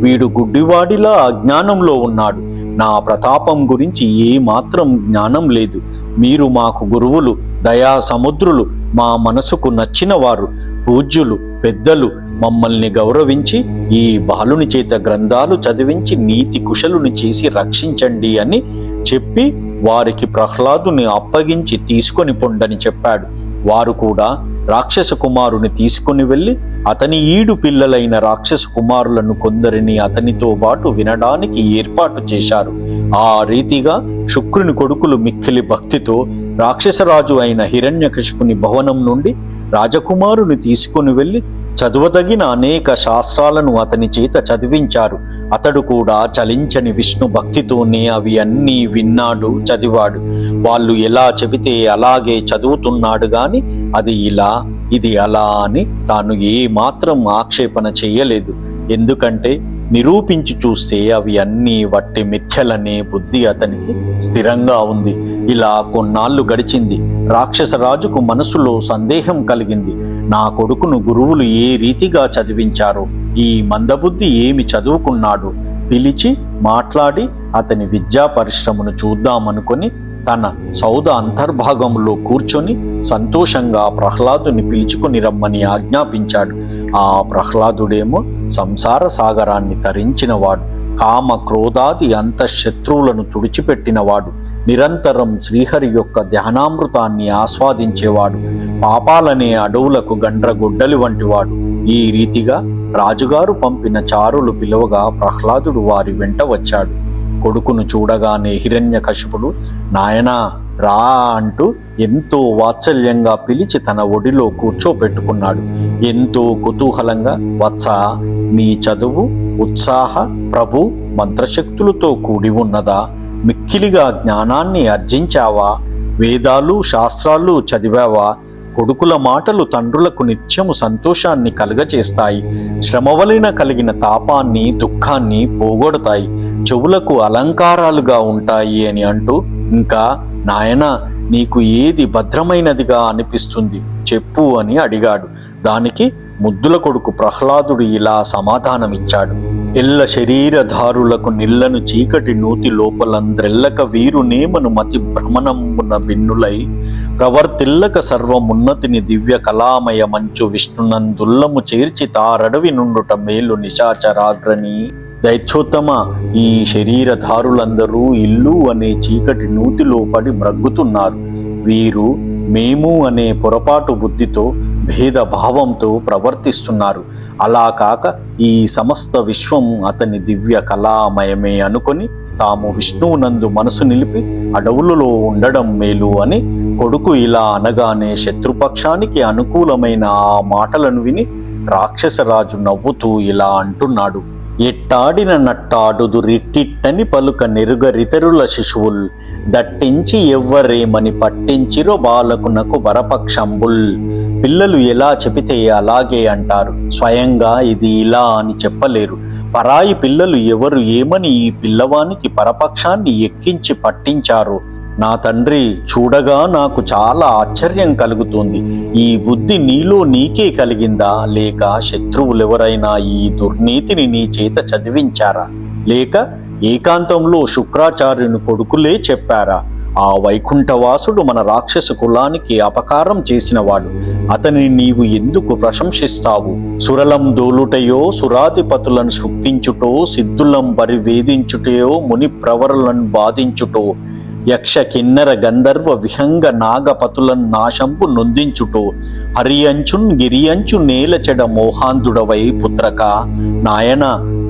వీడు గుడ్డివాడిలా అజ్ఞానంలో ఉన్నాడు. నా ప్రతాపం గురించి ఏ మాత్రం జ్ఞానం లేదు. మీరు మాకు గురువులు, దయా సముద్రులు, మా మనసుకు నచ్చిన వారు, పూజ్యులు, పెద్దలు. మమ్మల్ని గౌరవించి ఈ బాలుని చేత గ్రంథాలు చదివించి నీతి కుశలుని చేసి రక్షించండి అని చెప్పి వారికి ప్రహ్లాదుని అప్పగించి తీసుకొని పొండని చెప్పాడు. వారు కూడా రాక్షస కుమారుని తీసుకుని వెళ్ళి అతని ఈడు పిల్లలైన రాక్షస కుమారులను కొందరిని అతనితో పాటు వినడానికి ఏర్పాటు చేశారు. ఆ రీతిగా శుక్రుని కొడుకులు మిక్కిలి భక్తితో రాక్షసరాజు అయిన హిరణ్యకశిపుని భవనం నుండి రాజకుమారుని తీసుకుని వెళ్ళి చదువదగిన అనేక శాస్త్రాలను అతని చేత చదివించారు. అతడు కూడా చలించని విష్ణు భక్తితోనే అవి అన్నీ విన్నాడు, చదివాడు. వాళ్ళు ఎలా చెబితే అలాగే చదువుతున్నాడు గాని అది ఇలా, ఇది అలా అని తాను ఏ మాత్రం ఆక్షేపణ చెయ్యలేదు. ఎందుకంటే నిరూపించి చూస్తే అవి అన్నీ వట్టి మిథ్యలనే బుద్ధి అతనికి స్థిరంగా ఉంది. ఇలా కొన్నాళ్ళు గడిచింది. రాక్షసరాజుకు మనసులో సందేహం కలిగింది. నా కొడుకును గురువులు ఏ రీతిగా చదివించారో, ఈ మందబుద్ధి ఏమి చదువుకున్నాడు, పిలిచి మాట్లాడి అతని విద్యా పరిశ్రమను చూద్దామనుకొని తన సౌద అంతర్భాగంలో కూర్చొని సంతోషంగా ప్రహ్లాదుని పిలుచుకొని రమ్మని ఆజ్ఞాపించాడు. ఆ ప్రహ్లాదుడేమో సంసార సాగరాన్ని తరించినవాడు, కామ క్రోధాది అంతఃశత్రువులను తుడిచిపెట్టినవాడు, నిరంతరం శ్రీహరి యొక్క ధ్యానామృతాన్ని ఆస్వాదించేవాడు, పాపాలనే అడవులకు గండ్రగొడ్డలి వంటివాడు. ఈ రీతిగా రాజుగారు పంపిన చారులు పిలువగా ప్రహ్లాదుడు వారి వెంట వచ్చాడు. కొడుకును చూడగానే హిరణ్యకశిపుడు నాయనా రా అంటూ ఎంతో వాత్సల్యంగా పిలిచి తన ఒడిలో కూర్చోపెట్టుకున్నాడు. ఎంతో కుతూహలంగా, వత్స, నీ చదువు, ఉత్సాహ, ప్రభు మంత్రశక్తులతో కూడి ఉన్నదా? మిక్కిలిగా జ్ఞానాన్ని ఆర్జించావా? వేదాలు శాస్త్రాలు చదివావా? కొడుకుల మాటలు తండ్రులకు నిత్యము సంతోషాన్ని కలుగచేస్తాయి. శ్రమ వలన కలిగిన తాపాన్ని, దుఃఖాన్ని పోగొడతాయి, చెవులకు అలంకారాలుగా ఉంటాయి అని అంటూ, ఇంకా నాయన, నీకు ఏది భద్రమైనదిగా అనిపిస్తుంది చెప్పు అని అడిగాడు. దానికి ముద్దుల కొడుకు ప్రహ్లాదుడు ఇలా సమాధానమిచ్చాడు. ఎల్ల శరీరధారులకు నిల్లను చీకటి నూతి లోపలంద్రెల్లక వీరు నేమను మతి భ్రమణమున భిన్నులై ప్రవర్తిల్లక సర్వమున్నతిని దివ్య కళామయ మంచు విష్ణునందుల్లము చేర్చి తారడవి నుండుట మేలు నిశాచరాగ్రని. దైత్యోత్తమ, ఈ శరీరధారులందరూ ఇల్లు అనే చీకటి నూతిలో పడి మ్రగ్గుతున్నారు. వీరు మేము అనే పొరపాటు బుద్ధితో భేద భావంతో ప్రవర్తిస్తున్నారు. అలా కాక ఈ సమస్త విశ్వం అతని దివ్య కళామయమే అనుకొని తాము విష్ణువునందు మనసు నిలిపి అడవులలో ఉండడం మేలు అని కొడుకు ఇలా అనగానే శత్రుపక్షానికి అనుకూలమైన ఆ మాటలను విని రాక్షసరాజు నవ్వుతూ ఇలా అంటున్నాడు. ఎట్టాడిన నట్టాడుదు రిట్టిట్టని పలుక నెరుగరితరుల శిశువుల్ దట్టించి ఎవ్వరేమని పట్టించిరో బాలకునకు వరపక్షంబుల్. పిల్లలు ఎలా చెబితే అలాగే అంటారు, స్వయంగా ఇది ఇలా అని చెప్పలేరు. పరాయి పిల్లలు ఎవరు ఏమని ఈ పిల్లవానికి పరపక్షాన్ని ఎక్కించి పట్టించారు. నా తండ్రి, చూడగా నాకు చాలా ఆశ్చర్యం కలుగుతుంది. ఈ బుద్ధి నీలో నీకే కలిగిందా, లేక శత్రువులెవరైనా ఈ దుర్నీతిని నీ చేత చదివించారా, లేక ఏకాంతంలో శుక్రాచార్యుని కొడుకులే చెప్పారా? ఆ వైకుంఠవాసుడు మన రాక్షస కులానికి అపకారం చేసినవాడు. అతనిని నీవు ఎందుకు ప్రశంసిస్తావు? సురలం దోలుటయో, సురాధిపతులను సృక్తించుటో, సిద్ధులం పరివేదించుటయో, ముని ప్రవరులను బాధించుటో, యక్ష కిన్నర గంధర్వ విహంగ నాగపతులను నాశంపు నొందించుటో, హరియంచున్ గిరియంచు నేలచెడ మోహాంధుడవై పుత్రక, నాయన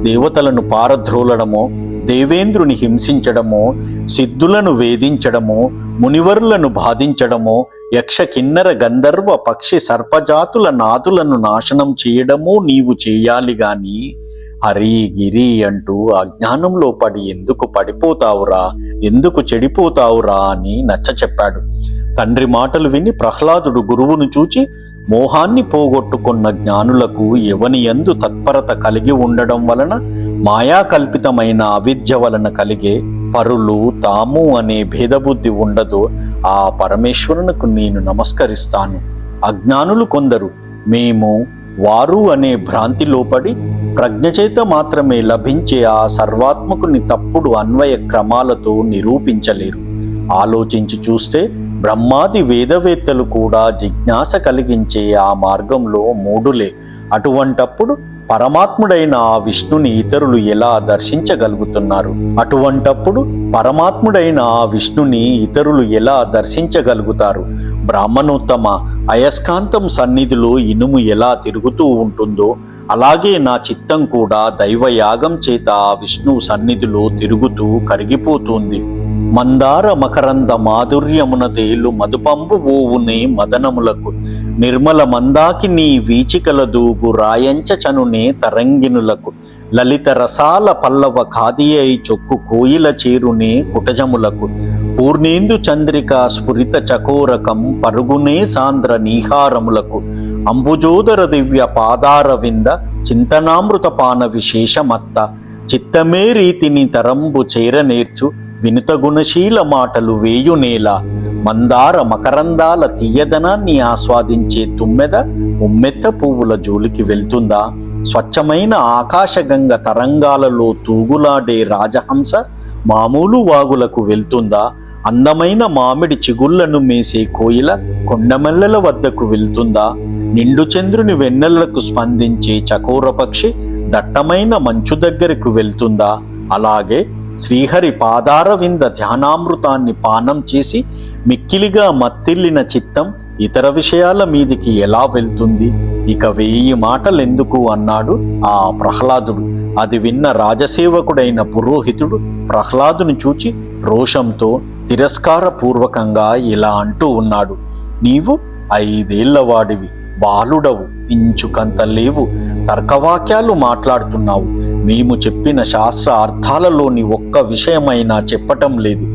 దేవతలను పారద్రోలడమో, దేవేంద్రుని హింసించడమో, సిద్ధులను వేధించడమో, మునివరులను బాధించడమో, యక్ష కిన్నర గంధర్వ పక్షి సర్పజాతుల నాదులను నాశనం చేయడమో నీవు చేయాలి గాని హరి గిరి అంటూ అజ్ఞానంలో పడి ఎందుకు పడిపోతావురా, ఎందుకు చెడిపోతావురా అని నచ్చ చెప్పాడు. తండ్రి మాటలు విని ప్రహ్లాదుడు గురువును చూచి, మోహాన్ని పోగొట్టుకున్న జ్ఞానులకు ఎవనియందు తత్పరత కలిగి ఉండడం వలన మాయాకల్పితమైన అవిద్య వలన కలిగే పరులు తాము అనే భేదబుద్ధి ఉండదో ఆ పరమేశ్వరునకు నేను నమస్కరిస్తాను. అజ్ఞానులు కొందరు మేము వారు అనే భ్రాంతిలో పడి ప్రజ్ఞచేత మాత్రమే లభించే ఆ సర్వాత్మకుని తప్పుడు అన్వయ క్రమాలతో నిరూపించలేరు. ఆలోచించి చూస్తే బ్రహ్మాది వేదవేత్తలు కూడా జిజ్ఞాస కలిగించే ఆ మార్గంలో మూఢులే. అటువంటప్పుడు పరమాత్ముడైన ఆ విష్ణుని ఇతరులు ఎలా దర్శించగలుగుతారు? బ్రాహ్మణోత్తమ, అయస్కాంతం సన్నిధిలో ఇనుము ఎలా తిరుగుతూ ఉంటుందో అలాగే నా చిత్తం కూడా దైవయాగం చేత ఆ విష్ణువు సన్నిధిలో తిరుగుతూ కరిగిపోతుంది. మందార మకరంద మాధుర్యమున తేలు మధుపంబు ఓవునే మదనములకు, నిర్మల మందాకిని వీచికల దూగు రాయంచ చనునే తరంగినులకు, లలిత రసాల పల్లవ ఖాదియై చొక్కు కోయిల చేరునే కుటజములకు, పూర్ణేందు చంద్రిక స్ఫురిత చకోరకం పరుగునే సాంద్ర నీహారములకు, అంబుజోదర దివ్య పాదార వింద చింతనామృత పాన విశేషమత్త, చిత్తమే రీతిని తరంబు చేరనేర్చు వినుత గుణశీల మాటలు వేయునేల, మందార మకరందాల తీయదనాన్ని ఆస్వాదించే తుమ్మెద ఉమ్మెత్త పువ్వుల జోలికి వెళ్తుందా? స్వచ్ఛమైన ఆకాశగంగ తరంగాలలో తూగులాడే రాజహంస మామూలు వాగులకు వెళ్తుందా? అందమైన మామిడి చిగుళ్లను మేసే కోయిల కొండమల్లెల వద్దకు వెళ్తుందా? నిండు చంద్రుని వెన్నెలకు స్పందించే చకోర పక్షి దట్టమైన మంచు దగ్గరకు వెళ్తుందా? అలాగే శ్రీహరి పాదార వింద ధ్యానామృతాన్ని పానం చేసి మిక్కిలిగా మత్తిల్లిన చిత్తం ఇతర విషయాల మీదికి ఎలా వెళ్తుంది? ఇక 1000 మాటలెందుకు అన్నాడు ఆ ప్రహ్లాదుడు. అది విన్న రాజసేవకుడైన పురోహితుడు ప్రహ్లాదుని చూచి రోషంతో తిరస్కార పూర్వకంగా ఇలా అంటూ ఉన్నాడు. నీవు 5 ఏళ్లవాడివి, బాలుడవు, ఇంచుకంత లేవు, తర్కవాక్యాలు మాట్లాడుతున్నావు. మేము చెప్పిన శాస్త్ర అర్థాలలోని ఒక్క విషయమైనా చెప్పటం లేదు.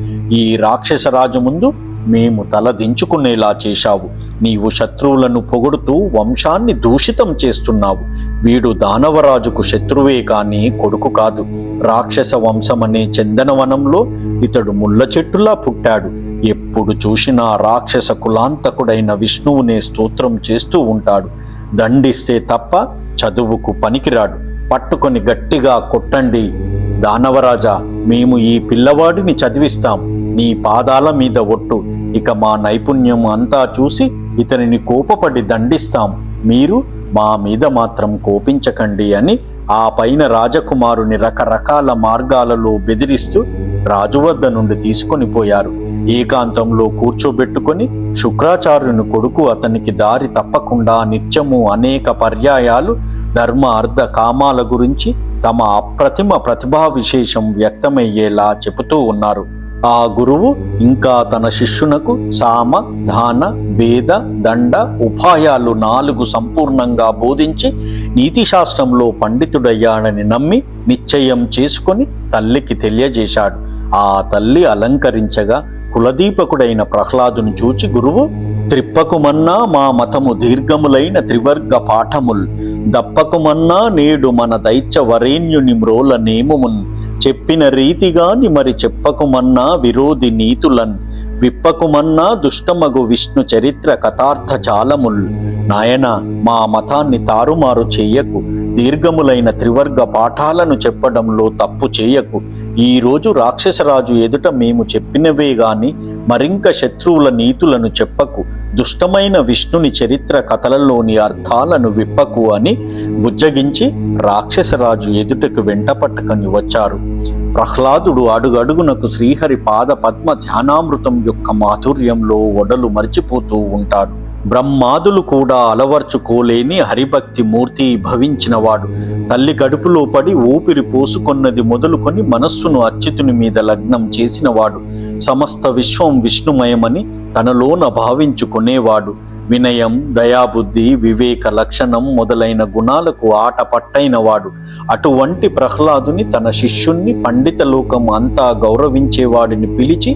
ఈ రాక్షసరాజు ముందు మేము తల దించుకునేలా చేశావు. నీవు శత్రువులను పొగుడుతూ వంశాన్ని దూషితం చేస్తున్నావు. వీడు దానవరాజుకు శత్రువే కాని కొడుకు కాదు. రాక్షస వంశమనే చందనవనంలో ఇతడు ముళ్ళ చెట్టులా పుట్టాడు. ఎప్పుడు చూసినా రాక్షస కులాంతకుడైన విష్ణువునే స్తోత్రం చేస్తూ ఉంటాడు. దండిస్తే తప్ప చదువుకు పనికిరాడు. పట్టుకొని గట్టిగా కొట్టండి. దానవరాజా, మేము ఈ పిల్లవాడిని చదివిస్తాం. నీ పాదాల మీద ఒట్టు. ఇక మా నైపుణ్యం అంతా చూసి ఇతనిని కోపపడి దండిస్తాం. మీరు మా మీద మాత్రం కోపించకండి అని ఆ పైన రాజకుమారుని రకరకాల మార్గాలలో బెదిరిస్తూ రాజు వద్ద నుండి తీసుకొని పోయారు. ఏకాంతంలో కూర్చోబెట్టుకొని శుక్రాచార్యుని కొడుకు అతనికి దారి తప్పకుండా నిత్యము అనేక పర్యాయాలు ధర్మ అర్థ కామాల గురించి తమ అప్రతిమ ప్రతిభా విశేషం వ్యక్తమయ్యేలా చెబుతూ ఉన్నారు. ఆ గురువు ఇంకా తన శిష్యునకు సామ దాన వేద దండ ఉపాయాలు 4 సంపూర్ణంగా బోధించి నీతిశాస్త్రంలో పండితుడయ్యాడని నమ్మి నిశ్చయం చేసుకొని తల్లికి తెలియజేశాడు. ఆ తల్లి అలంకరించగా కులదీపకుడైన ప్రహ్లాదుని చూచి గురువు, త్రిప్పకుమన్నా మా మతము దీర్ఘములైన త్రివర్గ పాఠముల్, దప్పకుమన్నా నేడు మన దైత్య వరేణ్యుని మ్రోల నేముమున్, చెప్పిన రీతిగాని మరి చెప్పకుమన్నా విరోధి నీతులన్, విప్పకుమన్నా దుష్టమగు విష్ణు చరిత్ర కథార్థ చాలముల్. నాయన, మా మతాన్ని తారుమారు చేయకు, దీర్ఘములైన త్రివర్గ పాఠాలను చెప్పడంలో తప్పు చేయకు. ఈ రోజు రాక్షసరాజు ఎదుట మేము చెప్పినవే గాని మరింక శత్రువుల నీతులను చెప్పకు, దుష్టమైన విష్ణుని చరిత్ర కథలలోని అర్థాలను విప్పకు అని బుజ్జగించి రాక్షసరాజు ఎదుటకు వెంట పట్టుకొని వచ్చారు. ప్రహ్లాదుడు అడుగడుగునకు శ్రీహరి పాద పద్మ ధ్యానామృతం యొక్క మాధుర్యంలో ఒడలు మర్చిపోతూ ఉంటాడు. బ్రహ్మాదులు కూడా అలవర్చుకోలేని హరిభక్తి మూర్తి భవించినవాడు. తల్లి కడుపులో పడి ఊపిరి పోసుకొన్నది మొదలుకొని మనస్సును అచ్యుతుని మీద లగ్నం చేసినవాడు. సమస్త విశ్వం విష్ణుమయమని తనలోన భావించుకునేవాడు. వినయం, దయాబుద్ధి, వివేక లక్షణం మొదలైన గుణాలకు ఆట పట్టైనవాడు. అటువంటి ప్రహ్లాదుని తన శిష్యుణ్ణి పండిత లోకం అంతా గౌరవించేవాడిని పిలిచి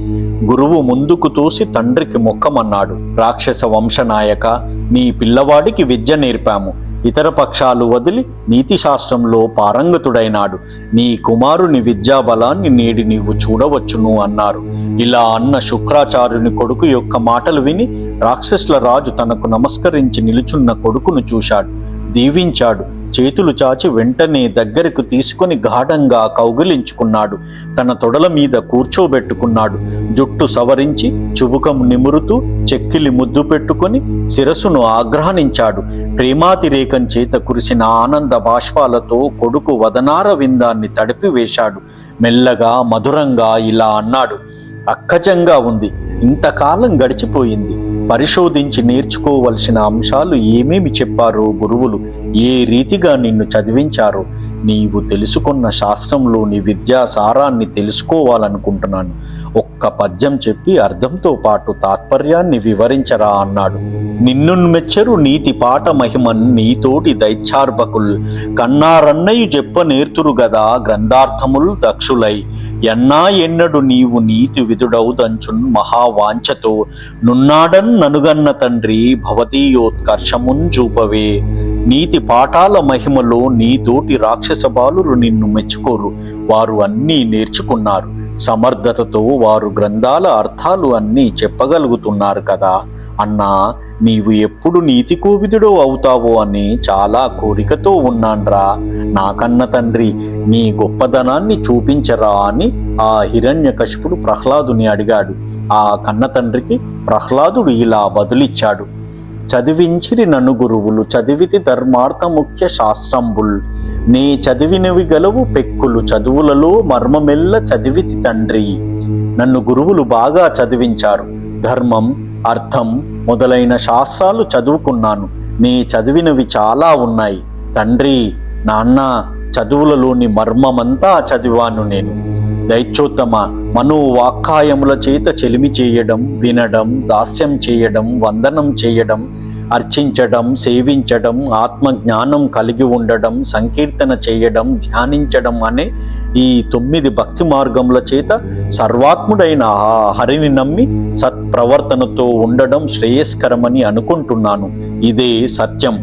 గురువు ముందుకు తోసి తండ్రికి మొక్కమన్నాడు. రాక్షస వంశనాయక, నీ పిల్లవాడికి విద్య నేర్పాము. ఇతర పక్షాలు వదిలి నీతి శాస్త్రంలో పారంగతుడైనాడు. నీ కుమారుని విద్యాబలాన్ని నేడి నీవు చూడవచ్చును అన్నారు. ఇలా అన్న శుక్రాచార్యుని కొడుకు యొక్క మాటలు విని రాక్షసుల రాజు తనకు నమస్కరించి నిలుచున్న కొడుకును చూశాడు, దీవించాడు. చేతులు చాచి వెంటనే దగ్గరకు తీసుకొని గాఢంగా కౌగిలించుకున్నాడు. తన తొడల మీద కూర్చోబెట్టుకున్నాడు. జుట్టు సవరించి చుబుకం నిమురుతూ చెక్కిలి ముద్దు పెట్టుకొని శిరస్సును ఆగ్రహణించాడు. ప్రేమాతిరేకం చేత కురిసిన ఆనంద బాష్పాలతో కొడుకు వదనార విందాన్ని తడిపివేశాడు. మెల్లగా మధురంగా ఇలా అన్నాడు, అక్కజంగా ఉంది. ఇంతకాలం గడిచిపోయింది. పరిశోధించి నేర్చుకోవలసిన అంశాలు ఏమేమి చెప్పారో గురువులు, ఏ రీతిగా నిన్ను చదివించారో, నీవు తెలుసుకున్న శాస్త్రంలోని విద్యా సారాన్ని తెలుసుకోవాలనుకుంటున్నాను. ఒక్క పద్యం చెప్పి అర్థంతో పాటు తాత్పర్యాన్ని వివరించరా అన్నాడు. నిన్నున్మెచ్చరు నీతి పాట మహిమన్ నీతోటి దైత్యార్భకుల్, కన్నారన్నయు చెప్ప నేర్తురు గదా గ్రంథార్థముల్ దక్షులై, ఎన్నా ఎన్నడు నీవు నీతి విదుడౌదంచున్ మహావాంఛతో, నున్నాడన్ ననుగన్న తండ్రి భవతీయోత్కర్షమున్ చూపవే. నీతి పాఠాల మహిమలో నీతోటి రాక్షస బాలురు నిన్ను మెచ్చుకోరు. వారు అన్నీ నేర్చుకున్నారు. సమర్థతతో వారు గ్రంథాల అర్థాలు అన్నీ చెప్పగలుగుతున్నారు కదా అన్నా. నీవు ఎప్పుడు నీతి కోవిదుడో అవుతావో అని చాలా కోరికతో ఉన్నాన్రా. నాకన్న తండ్రి, నీ గొప్పదనాన్ని చూపించరా అని ఆ హిరణ్యకశిపుడు ప్రహ్లాదుని అడిగాడు. ఆ కన్న తండ్రికి ప్రహ్లాదుడు ఇలా బదులిచ్చాడు, చదివించిరి నన్ను గురువులు, చదివితి ధర్మార్థ ముఖ్య శాస్త్రంబుల్, నే చదివినవి గలవు పెక్కులు, చదువులలో మర్మమెల్ల చదివితి తండ్రి. నన్ను గురువులు బాగా చదివించారు. ధర్మం, అర్థం మొదలైన శాస్త్రాలు చదువుకున్నాను. నే చదివినవి చాలా ఉన్నాయి. తండ్రి, నాన్న, చదువులలోని మర్మమంతా చదివాను నేను. దైత్యోత్తమ, మనోవాక్కాయముల చేత చెలిమి చేయడం, వినడం, దాస్యం చేయడం, వందనం చేయడం, అర్చించడం, సేవించడం, ఆత్మజ్ఞానం కలిగి ఉండడం, సంకీర్తన చేయడం, ధ్యానించడం అనే ఈ 9 భక్తి మార్గముల చేత సర్వాత్ముడైన ఆ హరిని నమ్మి సత్ప్రవర్తనతో ఉండడం శ్రేయస్కరమని అనుకుంటున్నాను. ఇదే సత్యం.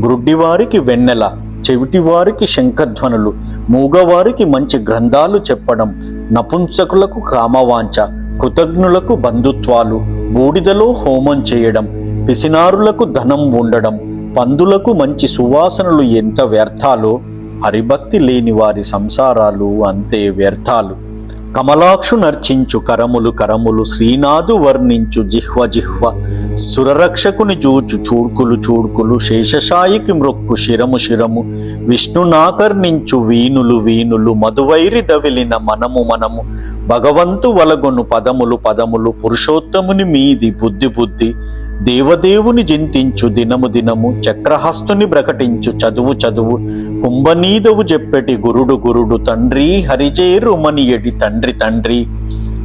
గ్రుడ్డివారికి వెన్నెల, చెవిటివారికి శంఖధ్వనులు, మూగవారికి మంచి గ్రంథాలు చెప్పడం, నపుంసకులకు కామవాంఛ, కృతజ్ఞులకు బంధుత్వాలు, బూడిదలో హోమం చేయడం, పిసినారులకు ధనం ఉండడం, పందులకు మంచి సువాసనలు ఎంత వ్యర్థాలో, హరిభక్తి లేని వారి సంసారాలు అంతే వ్యర్థాలు. కమలాక్షు నర్చించు కరములు కరములు, శ్రీనాథు వర్ణించు జిహ్వ జిహ్వ, సురరక్షకుని జూచు చూడ్కులు చూడ్కులు, శేషశాయికి మ్రొక్కు శిరము శిరము, విష్ణునాకర్ణించు వీనులు వీనులు, మధువైరి దవిలిన మనము మనము, భగవంతు వలగొను పదములు పదములు, పురుషోత్తముని మీది బుద్ధి బుద్ధి, దేవదేవుని జింతించు దినము దినము, చక్రహస్తుని ప్రకటించు చదువు చదువు, కుంభనీదవు చెప్పెటి గురుడు గురుడు, తండ్రి హరిచేరు మనియడి తండ్రి తండ్రి,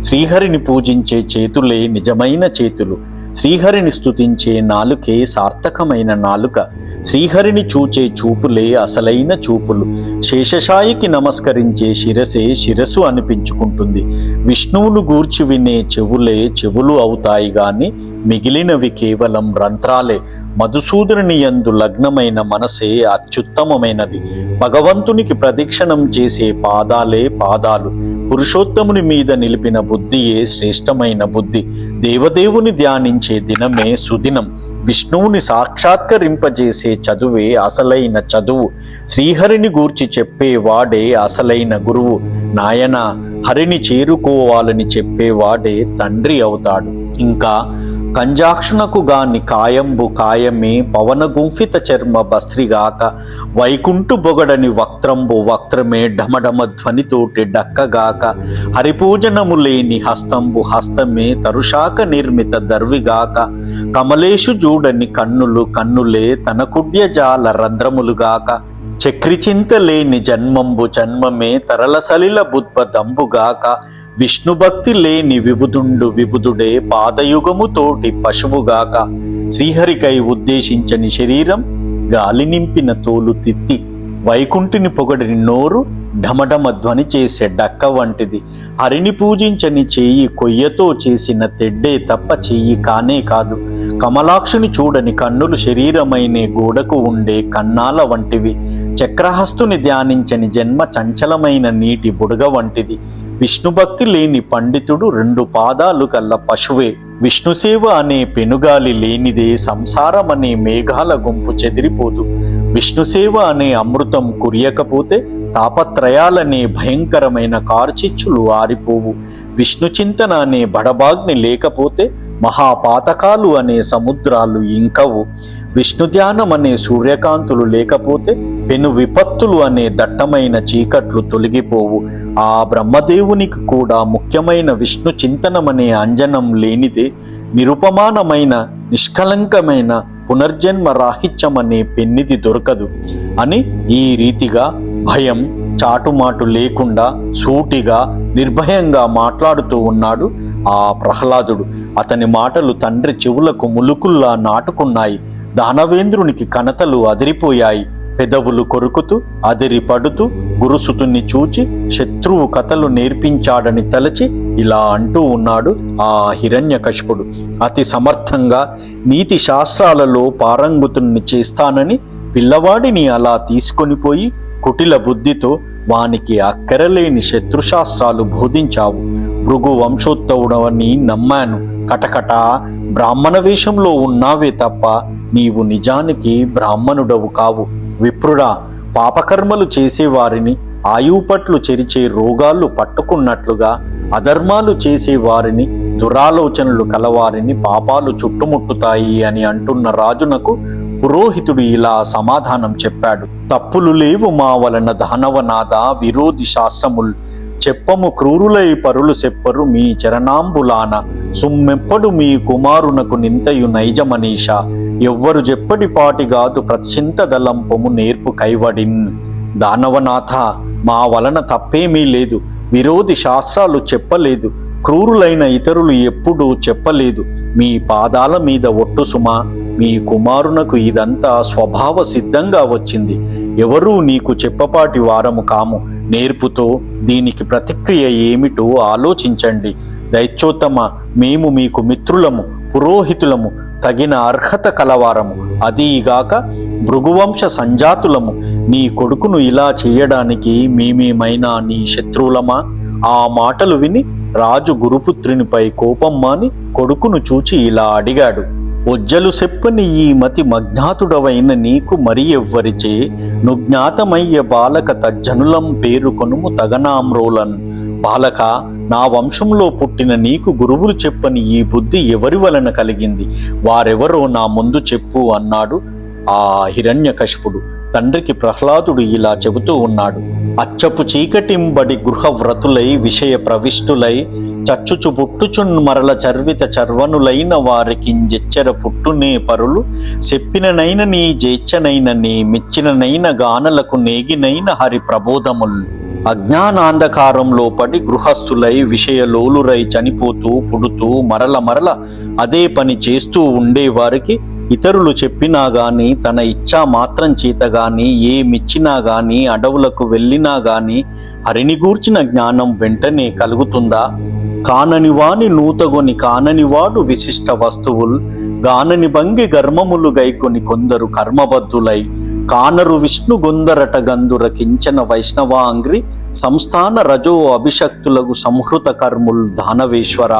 శ్రీహరిని పూజించే చేతులే నిజమైన చేతులు. శ్రీహరిని స్తుతించే నాలుకే సార్థకమైన నాలుక. శ్రీహరిని చూచే చూపులే అసలైన చూపులు. శేషశాయికి నమస్కరించే శిరసే శిరసు అనిపించుకుంటుంది. విష్ణువును గూర్చి వినే చెవులే చెవులు అవుతాయి గాని మిగిలినవి కేవలం రంధ్రాలే. మధుసూదనుని యందు లగ్నమైన మనసే అత్యుత్తమమైనది. భగవంతునికి ప్రదక్షిణం చేసే పాదాలే పాదాలు. పురుషోత్తముని మీద నిలిపిన బుద్ధియే శ్రేష్టమైన బుద్ధి. దేవదేవుని ధ్యానించే దినమే సుదినం. విష్ణువుని సాక్షాత్కరింపజేసే చదువే అసలైన చదువు. శ్రీహరిని గూర్చి చెప్పేవాడే అసలైన గురువు. నాయన, హరిని చేరుకోవాలని చెప్పేవాడే తండ్రి అవుతాడు. ఇంకా కంజాక్షునకు గాని కాయంబు కాయమే పవన గుంఫిత చర్మ బస్త్రిగాక వైకుంఠు బొగడని వక్త్రంబు వక్త్రమే ఢమఢమ ధ్వనితోటి డక్కగాక హరిపూజనము లేని హస్తంబు హస్తమే తరుషాక నిర్మిత దర్విగాక కమలేషు జూడని కన్నులు కన్నులే తన కుడ్యజాల రంధ్రములుగాక చక్రిచింత లేని జన్మంబు జన్మమే తరల సలిల బుద్భదంబుగాక విష్ణుభక్తి లేని విబుదుండు విబుదుడే పాదయుగముతోటి పశువుగాక శ్రీహరికై ఉద్దేశించని శరీరం గాలి నింపిన తోలు తిత్తి వైకుంఠిని పొగడిని నోరు ఢమఢమ ధ్వని చేసే డక్క వంటిది. హరిని పూజించని చేయి కొయ్యతో చేసిన తెడ్డే తప్ప చెయ్యి కానే కాదు. కమలాక్షుని చూడని కన్నులు శరీరమైనే గోడకు ఉండే కన్నాల వంటివి. చక్రహస్తుని ధ్యానించని జన్మ చంచలమైన నీటి బుడగ వంటిది. విష్ణుభక్తి లేని పండితుడు రెండు పాదాలు కల్ల పశువే. విష్ణుసేవ అనే పెనుగాలి లేనిదే సంసారమనే మేఘాల గుంపు చెదిరిపోదు. విష్ణుసేవ అనే అమృతం కురియకపోతే తాపత్రయాలనే భయంకరమైన కార్చిచ్చులు ఆరిపోవు. విష్ణు చింతన అనే బడబాగ్ని లేకపోతే మహాపాతకాలు అనే సముద్రాలు ఇంకవు. విష్ణు ధ్యానం అనే సూర్యకాంతులు లేకపోతే పెను విపత్తులు అనే దట్టమైన చీకట్లు తొలగిపోవు. ఆ బ్రహ్మదేవునికి కూడా ముఖ్యమైన విష్ణు చింతనమనే అంజనం లేనిదే నిరుపమానమైన నిష్కలంకమైన పునర్జన్మ రాహిత్యమనే పెన్నిది దొరకదు అని ఈ రీతిగా భయం చాటుమాటు లేకుండా సూటిగా నిర్భయంగా మాట్లాడుతూ ఉన్నాడు ఆ ప్రహ్లాదుడు. అతని మాటలు తండ్రి చెవులకు ములుకుల్లా నాటుకున్నాయి. దానవేంద్రునికి కణతలు అదిరిపోయాయి. పెదవులు కొరుకుతూ అదిరి పడుతూ గురుసుతుని చూచి శత్రువు కథలు నేర్పించాడని తలచి ఇలా అంటూ ఉన్నాడు ఆ హిరణ్యకశిపుడు. అతి సమర్థంగా నీతి శాస్త్రాలలో పారంగుతుని చేస్తానని పిల్లవాడిని అలా తీసుకొని పోయి కుటిల బుద్ధితో వానికి అక్కరలేని శత్రుశాస్త్రాలు బోధించావు. భృగు వంశోత్తవుడవని నమ్మాను. కటకట బ్రాహ్మణ వేషంలో ఉన్నావే తప్ప నీవు నిజానికి బ్రాహ్మణుడవు కావు. విప్రుడా, పాపకర్మలు చేసేవారిని ఆయుపట్లు చెరిచే రోగాలు పట్టుకున్నట్లుగా అధర్మాలు చేసేవారిని దురాలోచనలు కలవారిని పాపాలు చుట్టుముట్టుతాయి అని అంటున్న రాజునకు పురోహితుడు ఇలా సమాధానం చెప్పాడు. తప్పులు లేవు మా వలన దానవనాథ విరోధి శాస్త్రముల్ చెప్పము క్రూరులై పరులు చెప్పరు మీ చరణాంబులాన సుమ్మెప్పడు మీ కుమారునకు నింతయు నైజమనీష ఎవ్వరు చెప్పడి పాటిగాదు ప్రచింత దళంపము నేర్పు కైవడిన్. దానవనాథ, మా వలన తప్పేమీ లేదు. విరోధి శాస్త్రాలు చెప్పలేదు. క్రూరులైన ఇతరులు ఎప్పుడూ చెప్పలేదు. మీ పాదాల మీద ఒట్టు సుమా, మీ కుమారునకు ఇదంతా స్వభావ సిద్ధంగా వచ్చింది. ఎవరూ నీకు చెప్పపాటి వారము కాము. నేర్పుతో దీనికి ప్రతిక్రియ ఏమిటో ఆలోచించండి. దైత్యోత్తమ, మేము మీకు మిత్రులము, పురోహితులము, తగిన అర్హత కలవారము. అదీగాక భృగువంశ సంజాతులము. నీ కొడుకును ఇలా చేయడానికి మేమేమైనా నీ శత్రువులమా? ఆ మాటలు విని రాజు గురుపుత్రునిపై కోపం మాని కొడుకును చూచి ఇలా అడిగాడు. ఒజ్జలు చెప్పని ఈ మతి మజ్ఞాతుడవైన నీకు మరి ఎవ్వరిచే నుజ్ఞాతమయ్య బాలక తజ్జనులం పేరు కొనుము తగనామ్రోలన్. బాలక, నా వంశంలో పుట్టిన నీకు గురువులు చెప్పని ఈ బుద్ధి ఎవరి వలన కలిగింది? వారెవరో నా ముందు చెప్పు అన్నాడు ఆ హిరణ్యకశిపుడు. తండ్రికి ప్రహ్లాదుడు ఇలా చెబుతూ ఉన్నాడు. అచ్చపు చీకటింబడి గృహవ్రతులై విషయ ప్రవిష్టులై చచ్చుచు పుట్టుచున్ మరల చర్విత చర్వనులైన వారికింజెచ్చర పుట్టునే పరులు చెప్పిననైన నీ జేచ్చనైన నీ మెచ్చిననైన గానలకు నేగినైన హరి ప్రబోధముల్. అజ్ఞానాంధకారంలో పడి గృహస్థులై విషయలోలురై చనిపోతూ పుడుతూ మరల అదే పని చేస్తూ ఉండేవారికి ఇతరులు చెప్పినా గాని, తన ఇచ్చా మాత్రం చేత గాని, ఏమిచ్చినా గాని, అడవులకు వెళ్ళినా గాని హరిని గూర్చిన జ్ఞానం వెంటనే కలుగుతుందా? కానని వాని నూతగొని కాననివాడు విశిష్ట వస్తువుల్ గానని భంగి గర్మములు గైకొని కొందరు కర్మబద్ధులై కానరు విష్ణు గొందరట గందుర కించన వైష్ణవాంగ్రి సంస్థాన రజో అభిషక్తులకు సంహృత కర్ముల్ దానవేశ్వర.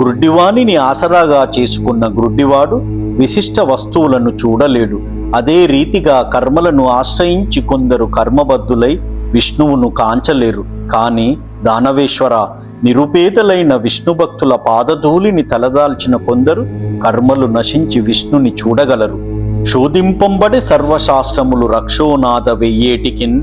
గ్రుడ్డివాణిని ఆసరాగా చేసుకున్న గ్రుడ్డివాడు విశిష్ట వస్తువులను చూడలేడు. అదే రీతిగా కర్మలను ఆశ్రయించి కొందరు కర్మబద్ధులై విష్ణువును కాంచలేరు. కాని దానవేశ్వర, నిరుపేదలైన విష్ణుభక్తుల పాదధూళిని తలదాల్చిన కొందరు కర్మలు నశించి విష్ణుని చూడగలరు. శోధింపంబడి సర్వశాస్త్రములు రక్షోనాథ వెయ్యేటికిన్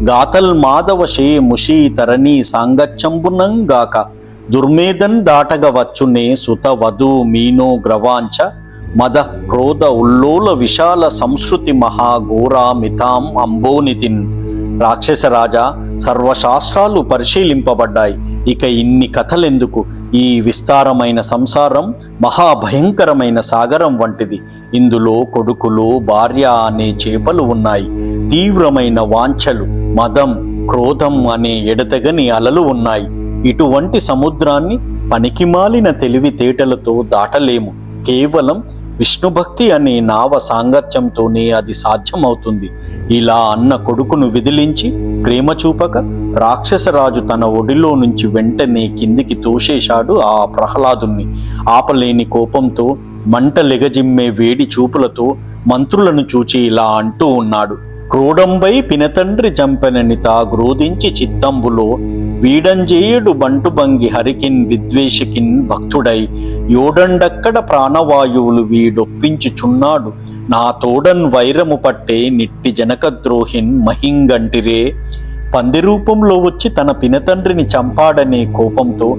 గాతల్ మాధవ షే ముషీ తరణీ సాంగత్యంబునంగాక దుర్మేధన్ దాటగ వచ్చునే సుత వధూ మీనో గ్రవాంచ మద క్రోధ ఉల్లోల విశాల సంస్కృతి మహాఘోరా మితాం అంబోనితిన్. రాక్షసరాజా, సర్వశాస్త్రాలు పరిశీలింపబడ్డాయి. ఇక ఇన్ని కథలెందుకు? ఈ విస్తారమైన సంసారం మహాభయంకరమైన సాగరం వంటిది. ఇందులో కొడుకులు, భార్య అనే చేపలు ఉన్నాయి. తీవ్రమైన వాంఛలు, మదం, క్రోధం అనే ఎడతెగని అలలు ఉన్నాయి. ఇటువంటి సముద్రాన్ని పనికిమాలిన తెలివితేటలతో దాటలేము. కేవలం విష్ణుభక్తి అనే నావ సాంగత్యంతోనే అది సాధ్యమవుతుంది. ఇలా అన్న కొడుకును విదిలించి ప్రేమ చూపక రాక్షసరాజు తన ఒడిలో నుంచి వెంటనే కిందికి తోసేశాడు ఆ ప్రహ్లాదుణ్ణి. ఆపలేని కోపంతో, మంటలెగజిమ్మే వేడి చూపులతో మంత్రులను చూచి ఇలా అంటూ ఉన్నాడు. క్రోడంబై పినతండ్రి చంపెనని తా గ్రోధించి చిత్తంబులో వీడంజేయుడు బంటుబంగి హరికిన్ విద్వేషకిన్ భక్తుడై యోడండక్కడ ప్రాణవాయువులు వీడొప్పించుచున్నాడు నా తోడన్ వైరము పట్టే నిట్టి జనకద్రోహిన్ మహింగంటిరే. పంది రూపంలో వచ్చి తన పినతండ్రిని చంపాడనే కోపంతో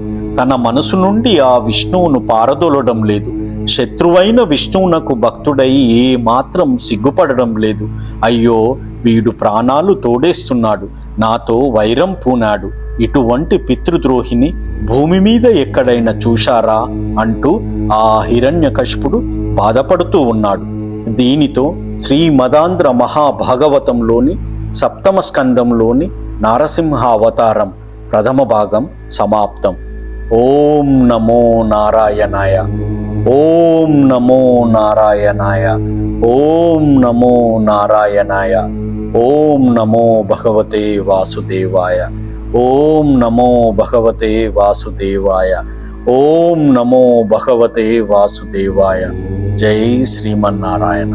తన మనసు నుండి ఆ విష్ణువును పారదోలడం లేదు. శత్రువైన విష్ణువునకు భక్తుడై ఏ మాత్రం సిగ్గుపడడం లేదు. అయ్యో, వీడు ప్రాణాలు తోడేస్తున్నాడు, నాతో వైరం పూనాడు, ఇటువంటి పితృద్రోహిని భూమి మీద ఎక్కడైనా చూశారా అంటూ ఆ హిరణ్యకశిపుడు బాధపడుతూ ఉన్నాడు. దీనితో శ్రీమదాంధ్ర మహాభాగవతంలోని సప్తమ స్కందంలోని నారసింహ అవతారం ప్రథమ భాగం సమాప్తం. ఓం నమో నారాయణాయ. ఓం నమో నారాయణాయ. ఓం నమో నారాయణాయ. ఓం నమో భగవతే వాసుదేవాయ. ఓం నమో భగవతే వాసుదేవాయ. ఓం నమో భగవతే వాసుదేవాయ. జై శ్రీమన్నారాయణ.